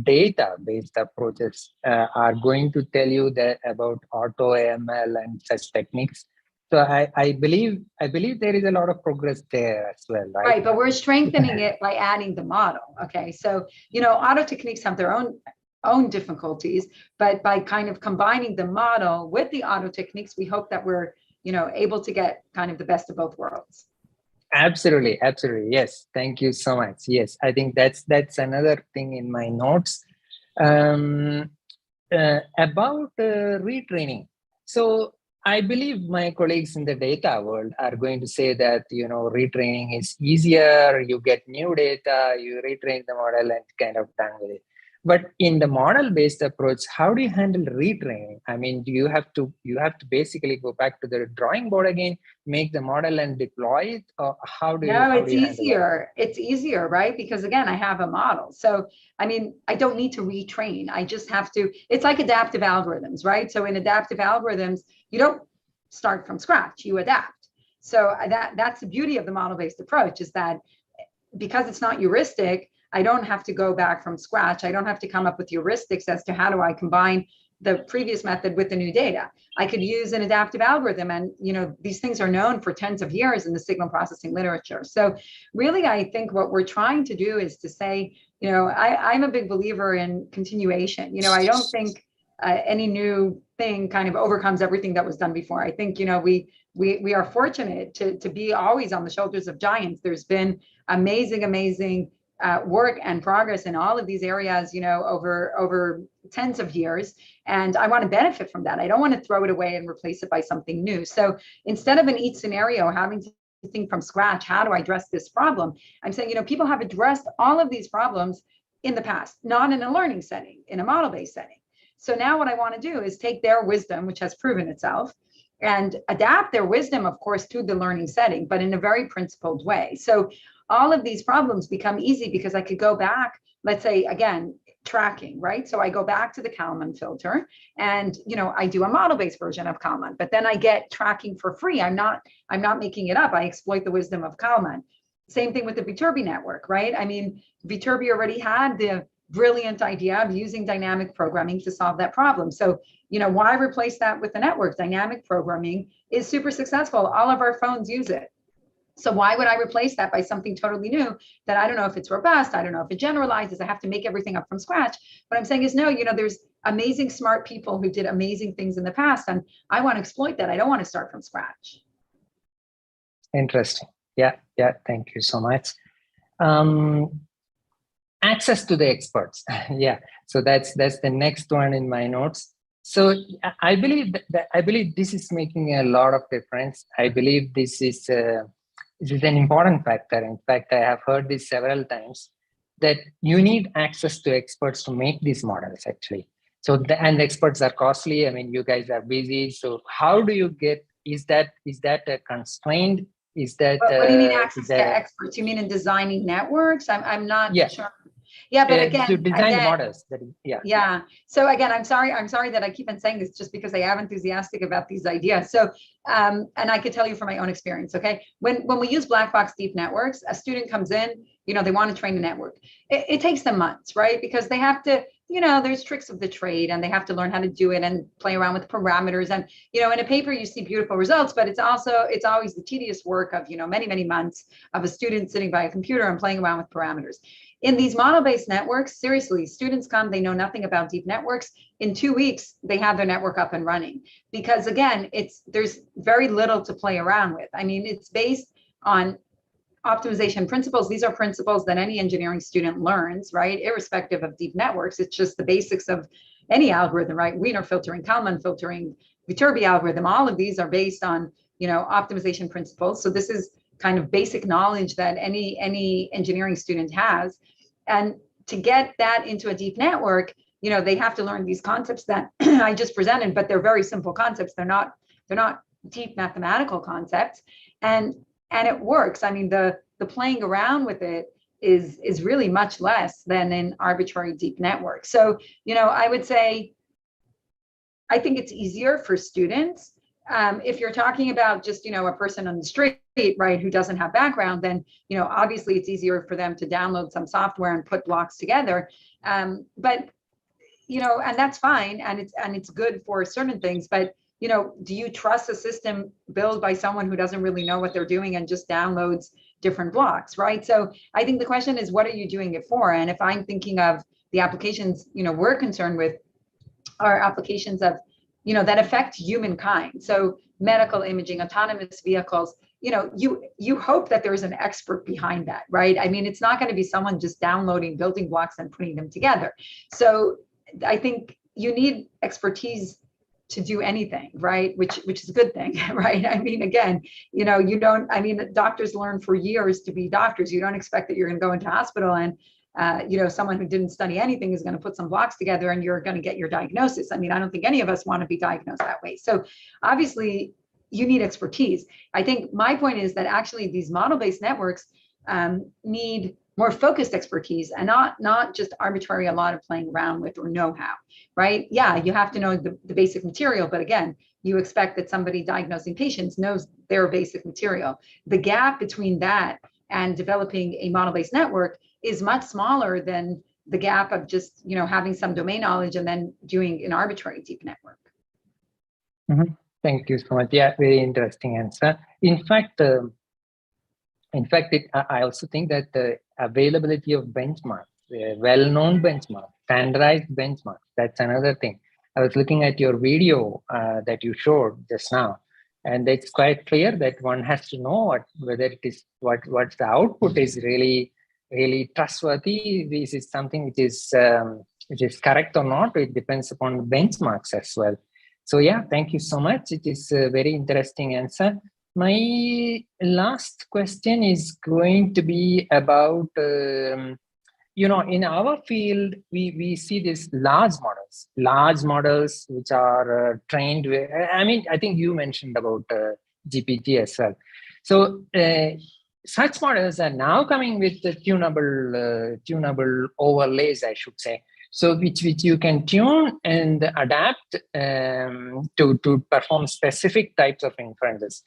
data-based approaches are going to tell you that about auto AML and such techniques. So I believe there is a lot of progress there as well, right? Right, but we're strengthening it by adding the model. Okay, so you know, auto techniques have their own difficulties, but by kind of combining the model with the auto techniques, we hope that we're, you know, able to get kind of the best of both worlds. Absolutely, absolutely. Yes, thank you so much. Yes, I think that's another thing in my notes about retraining. So I believe my colleagues in the data world are going to say that, you know, retraining is easier. You get new data, you retrain the model, and kind of done with it. But in the model-based approach, how do you handle retraining? I mean, do you have to basically go back to the drawing board again, make the model and deploy it, or how do you? No, it's easier. It's easier, right? Because again, I have a model. So, I mean, I don't need to retrain. I just have to, it's like adaptive algorithms, right? So in adaptive algorithms, you don't start from scratch, you adapt. So that's the beauty of the model-based approach, is that because it's not heuristic, I don't have to go back from scratch. I don't have to come up with heuristics as to how do I combine the previous method with the new data. I could use an adaptive algorithm, and you know, these things are known for tens of years in the signal processing literature. So really, I think what we're trying to do is to say, you know, I'm a big believer in continuation. You know, I don't think any new thing kind of overcomes everything that was done before. I think, you know, we are fortunate to be always on the shoulders of giants. There's been amazing work and progress in all of these areas, you know, over tens of years. And I want to benefit from that. I don't want to throw it away and replace it by something new. So instead of in each scenario having to think from scratch, how do I address this problem? I'm saying, you know, people have addressed all of these problems in the past, not in a learning setting, in a model-based setting. So now what I want to do is take their wisdom, which has proven itself, and adapt their wisdom, of course, to the learning setting, but in a very principled way. So all of these problems become easy because I could go back, let's say, again, tracking, right? So I go back to the Kalman filter and, you know, I do a model-based version of Kalman, but then I get tracking for free. I'm not making it up. I exploit the wisdom of Kalman. Same thing with the Viterbi network, right? I mean, Viterbi already had the brilliant idea of using dynamic programming to solve that problem. So, why replace that with the network? Dynamic programming is super successful. All of our phones use it. So why would I replace that by something totally new that I don't know if it's robust, I don't know if it generalizes, I have to make everything up from scratch. What I'm saying is, no, there's amazing smart people who did amazing things in the past, and I want to exploit that. I don't want to start from scratch. Interesting. Yeah, thank you so much. Access to the experts. Yeah, so that's the next one in my notes. So I believe this is making a lot of difference. I believe this is an important factor. In fact, I have heard this several times, that you need access to experts to make these models actually. So and the experts are costly. I mean, you guys are busy. So how do you get? Is that a constraint? Is that what do you mean access to experts? You mean in designing networks? I'm not sure. Yeah, but again, to design the models. Yeah. So again, I'm sorry that I keep on saying this, just because I am enthusiastic about these ideas. So, and I could tell you from my own experience. Okay, when we use black box deep networks, a student comes in, they want to train a network. It takes them months, right? Because they have to, there's tricks of the trade, and they have to learn how to do it and play around with parameters. And in a paper you see beautiful results, but it's always the tedious work of many months of a student sitting by a computer and playing around with parameters. In these model-based networks, seriously, students come, they know nothing about deep networks. In 2 weeks, they have their network up and running, because again, there's very little to play around with. I mean, it's based on optimization principles. These are principles that any engineering student learns, right? Irrespective of deep networks. It's just the basics of any algorithm, right? Wiener filtering, Kalman filtering, Viterbi algorithm, all of these are based on, optimization principles. So this is kind of basic knowledge that any engineering student has. And to get that into a deep network, they have to learn these concepts that I just presented, but they're very simple concepts. They're not deep mathematical concepts. And it works. I mean, the playing around with it is really much less than an arbitrary deep network. So, I would say, I think it's easier for students. If you're talking about just, a person on the street, right, who doesn't have background, then, obviously it's easier for them to download some software and put blocks together. But, and that's fine. And it's good for certain things, but, do you trust a system built by someone who doesn't really know what they're doing and just downloads different blocks, right? So I think the question is, what are you doing it for? And if I'm thinking of the applications, we're concerned with, are applications of, that affect humankind. So medical imaging, autonomous vehicles, you hope that there's an expert behind that, right? I mean, it's not going to be someone just downloading building blocks and putting them together. So I think you need expertise to do anything, right? Which is a good thing, right? I mean, again, doctors learn for years to be doctors. You don't expect that you're going to go into hospital and someone who didn't study anything is going to put some blocks together and you're going to get your diagnosis. I mean, I don't think any of us want to be diagnosed that way. So obviously you need expertise. I think my point is that actually these model-based networks need more focused expertise and not just arbitrary, a lot of playing around with or know-how, right? Yeah, you have to know the basic material, but again, you expect that somebody diagnosing patients knows their basic material. The gap between that and developing a model-based network is much smaller than the gap of just, having some domain knowledge and then doing an arbitrary deep network. Mm-hmm. Thank you so much. Yeah, very interesting answer. In fact, I also think that the availability of benchmarks, well-known benchmarks, standardized benchmarks, that's another thing. I was looking at your video that you showed just now, and it's quite clear that one has to know whether it is what the output is really trustworthy. This is something which is correct or not. It depends upon benchmarks as well. So yeah, thank you so much. It is a very interesting answer. My last question is going to be about, in our field, we see these large models which are trained with, I think you mentioned about GPT as well. So such models are now coming with the tunable overlays, I should say. So which you can tune and adapt to perform specific types of inferences.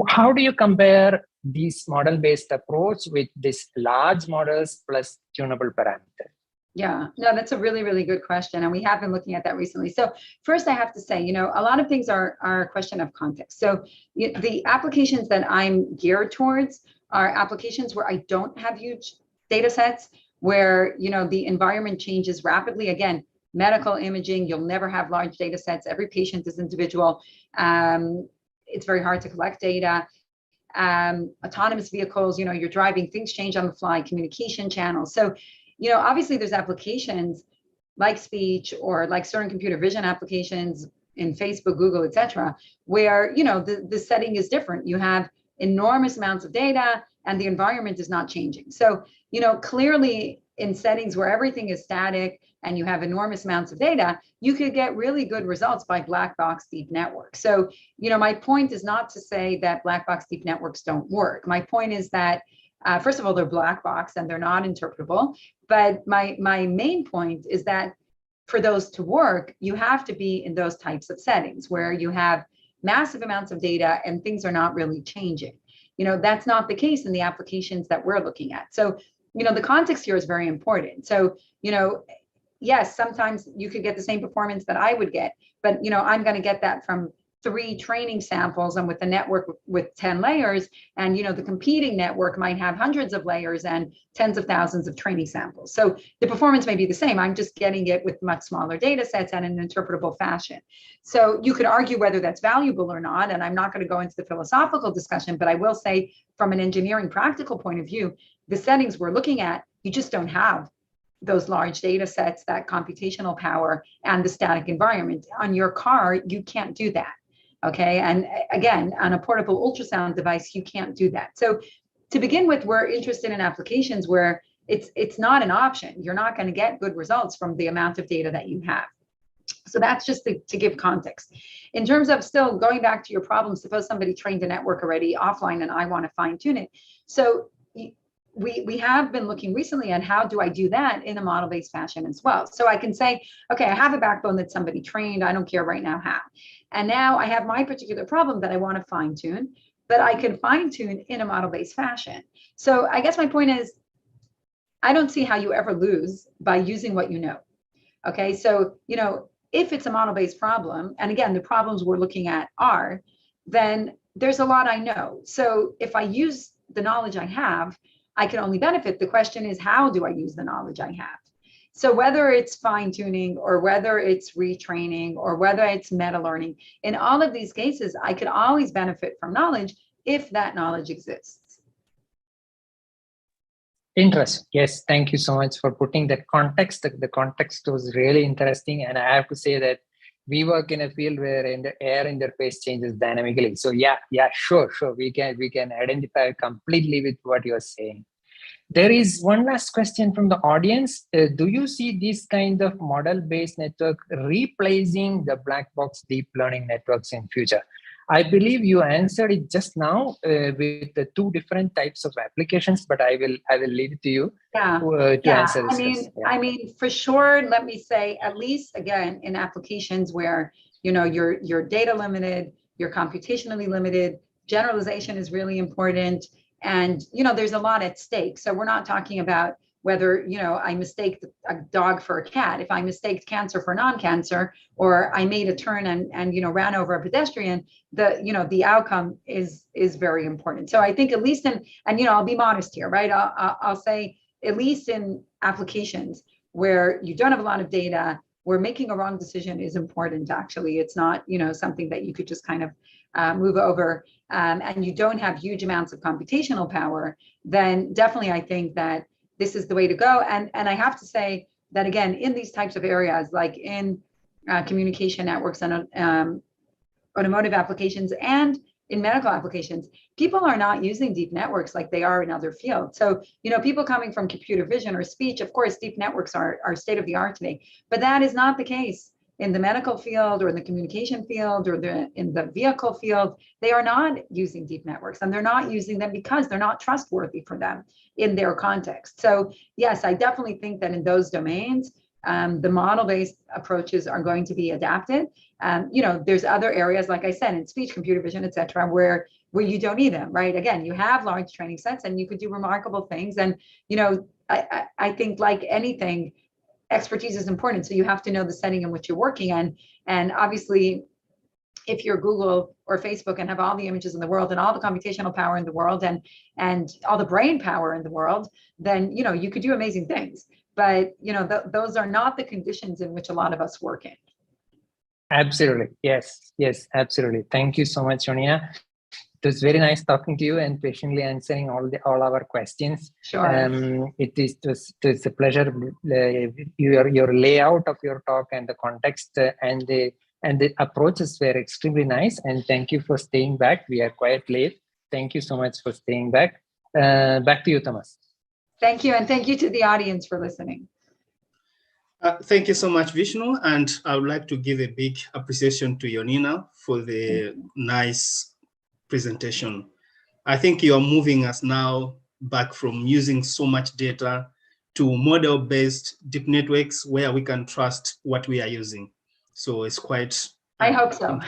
How do you compare this model-based approach with this large models plus tunable parameters? Yeah, no, that's a really, really good question. And we have been looking at that recently. So first I have to say, a lot of things are a question of context. So the applications that I'm geared towards are applications where I don't have huge data sets, where, the environment changes rapidly. Again, medical imaging, you'll never have large data sets. Every patient is individual. It's very hard to collect data. Autonomous vehicles, you're driving, things change on the fly, communication channels. So obviously there's applications like speech or like certain computer vision applications in Facebook, Google, etc., where, the setting is different. You have enormous amounts of data and the environment is not changing. So, clearly in settings where everything is static and you have enormous amounts of data, you could get really good results by black box deep networks. So, my point is not to say that black box deep networks don't work. My point is that first of all, they're black box and they're not interpretable. But my main point is that for those to work, you have to be in those types of settings where you have massive amounts of data and things are not really changing. That's not the case in the applications that we're looking at. So, the context here is very important. So, yes, sometimes you could get the same performance that I would get, but, I'm going to get that from 3 training samples and with a network with 10 layers, and the competing network might have hundreds of layers and tens of thousands of training samples. So the performance may be the same. I'm just getting it with much smaller data sets and in an interpretable fashion. So you could argue whether that's valuable or not, and I'm not going to go into the philosophical discussion, but I will say from an engineering practical point of view, the settings we're looking at, you just don't have those large data sets, that computational power, and the static environment. On your car, you can't do that. Okay, and again, on a portable ultrasound device, you can't do that. So to begin with, we're interested in applications where it's not an option. You're not going to get good results from the amount of data that you have. So that's just to give context. In terms of still going back to your problem, suppose somebody trained a network already offline and I want to fine tune it. So we have been looking recently at how do I do that in a model-based fashion as well. So I can say, okay, I have a backbone that somebody trained. I don't care right now how. And now I have my particular problem that I want to fine tune, but I can fine tune in a model-based fashion. So I guess my point is, I don't see how you ever lose by using what you know. Okay, so, if it's a model-based problem, and again, the problems we're looking at are, then there's a lot I know. So if I use the knowledge I have, I can only benefit. The question is, how do I use the knowledge I have? So whether it's fine tuning or whether it's retraining or whether it's meta learning, in all of these cases, I could always benefit from knowledge if that knowledge exists. Interesting. Yes, thank you so much for putting that context. The context was really interesting. And I have to say that we work in a field where the air interface changes dynamically. So yeah, sure. We can identify completely with what you're saying. There is one last question from the audience. Do you see this kind of model-based network replacing the black box deep learning networks in future? I believe you answered it just now with the 2 different types of applications, but I will leave it to you to answer this question. I mean, for sure, let me say, at least again, in applications where, you're data limited, you're computationally limited, generalization is really important. And, there's a lot at stake. So we're not talking about whether, I mistake a dog for a cat. If I mistaked cancer for non-cancer, or I made a turn and ran over a pedestrian, the outcome is very important. So I think at least in, and, I'll be modest here, right? I'll say at least in applications where you don't have a lot of data, where making a wrong decision is important. Actually, it's not, something that you could just kind of move over, and you don't have huge amounts of computational power, then definitely I think that this is the way to go. And I have to say that, again, in these types of areas, like in communication networks and automotive applications and in medical applications, people are not using deep networks like they are in other fields. So, people coming from computer vision or speech, of course, deep networks are state of the art today, but that is not the case in the medical field or in the communication field or in the vehicle field. They are not using deep networks, and they're not using them because they're not trustworthy for them in their context. So yes, I definitely think that in those domains, the model-based approaches are going to be adapted. There's other areas, like I said, in speech, computer vision, et cetera, where you don't need them, right? Again, you have large training sets and you could do remarkable things. And, I think like anything, expertise is important. So you have to know the setting in which you're working in. And obviously, if you're Google or Facebook and have all the images in the world and all the computational power in the world and all the brain power in the world, then you could do amazing things. But those are not the conditions in which a lot of us work in. Absolutely. Yes, absolutely. Thank you so much, Yonina. It was very nice talking to you and patiently answering all our questions. Sure. It was a pleasure. Your layout of your talk and the context and the approaches were extremely nice. And thank you for staying back. We are quite late. Thank you so much for staying back. Back to you, Thomas. Thank you. And thank you to the audience for listening. Thank you so much, Vishnu. And I would like to give a big appreciation to Yonina for the nice presentation. I think you are moving us now back from using so much data to model-based deep networks where we can trust what we are using. So it's quite... I hope so.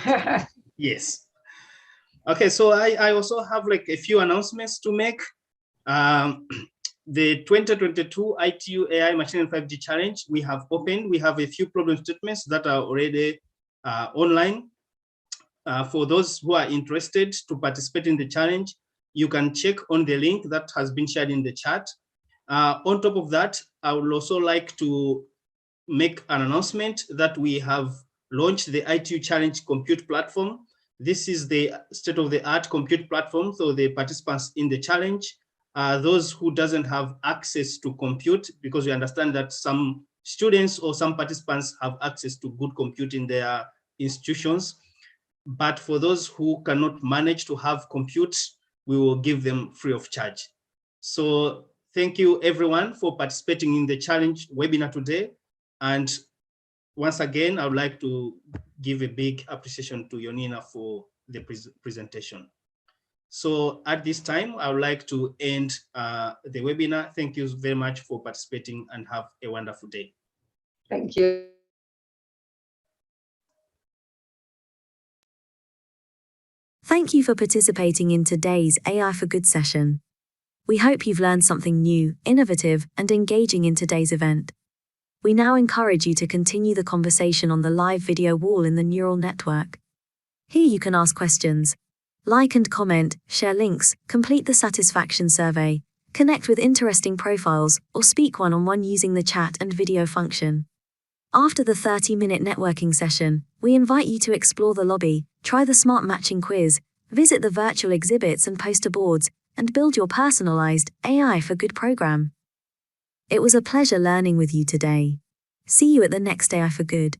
Yes. Okay, so I also have like a few announcements to make. The 2022 ITU AI Machine and 5G Challenge, we have opened. We have a few problem statements that are already online. For those who are interested to participate in the challenge, you can check on the link that has been shared in the chat. On top of that, I would also like to make an announcement that we have launched the ITU Challenge Compute Platform. This is the state-of-the-art compute platform, so the participants in the challenge, those who doesn't have access to compute, because we understand that some students or some participants have access to good compute in their institutions. But for those who cannot manage to have compute, we will give them free of charge. So thank you everyone for participating in the challenge webinar today. And once again, I would like to give a big appreciation to Yonina for the presentation. So at this time, I would like to end the webinar. Thank you very much for participating and have a wonderful day. Thank you. Thank you for participating in today's AI for Good session. We hope you've learned something new, innovative, and engaging in today's event. We now encourage you to continue the conversation on the live video wall in the neural network. Here you can ask questions, like and comment, share links, complete the satisfaction survey, connect with interesting profiles, or speak one-on-one using the chat and video function. After the 30-minute networking session, we invite you to explore the lobby, try the smart matching quiz, visit the virtual exhibits and poster boards, and build your personalized AI for Good program. It was a pleasure learning with you today. See you at the next AI for Good.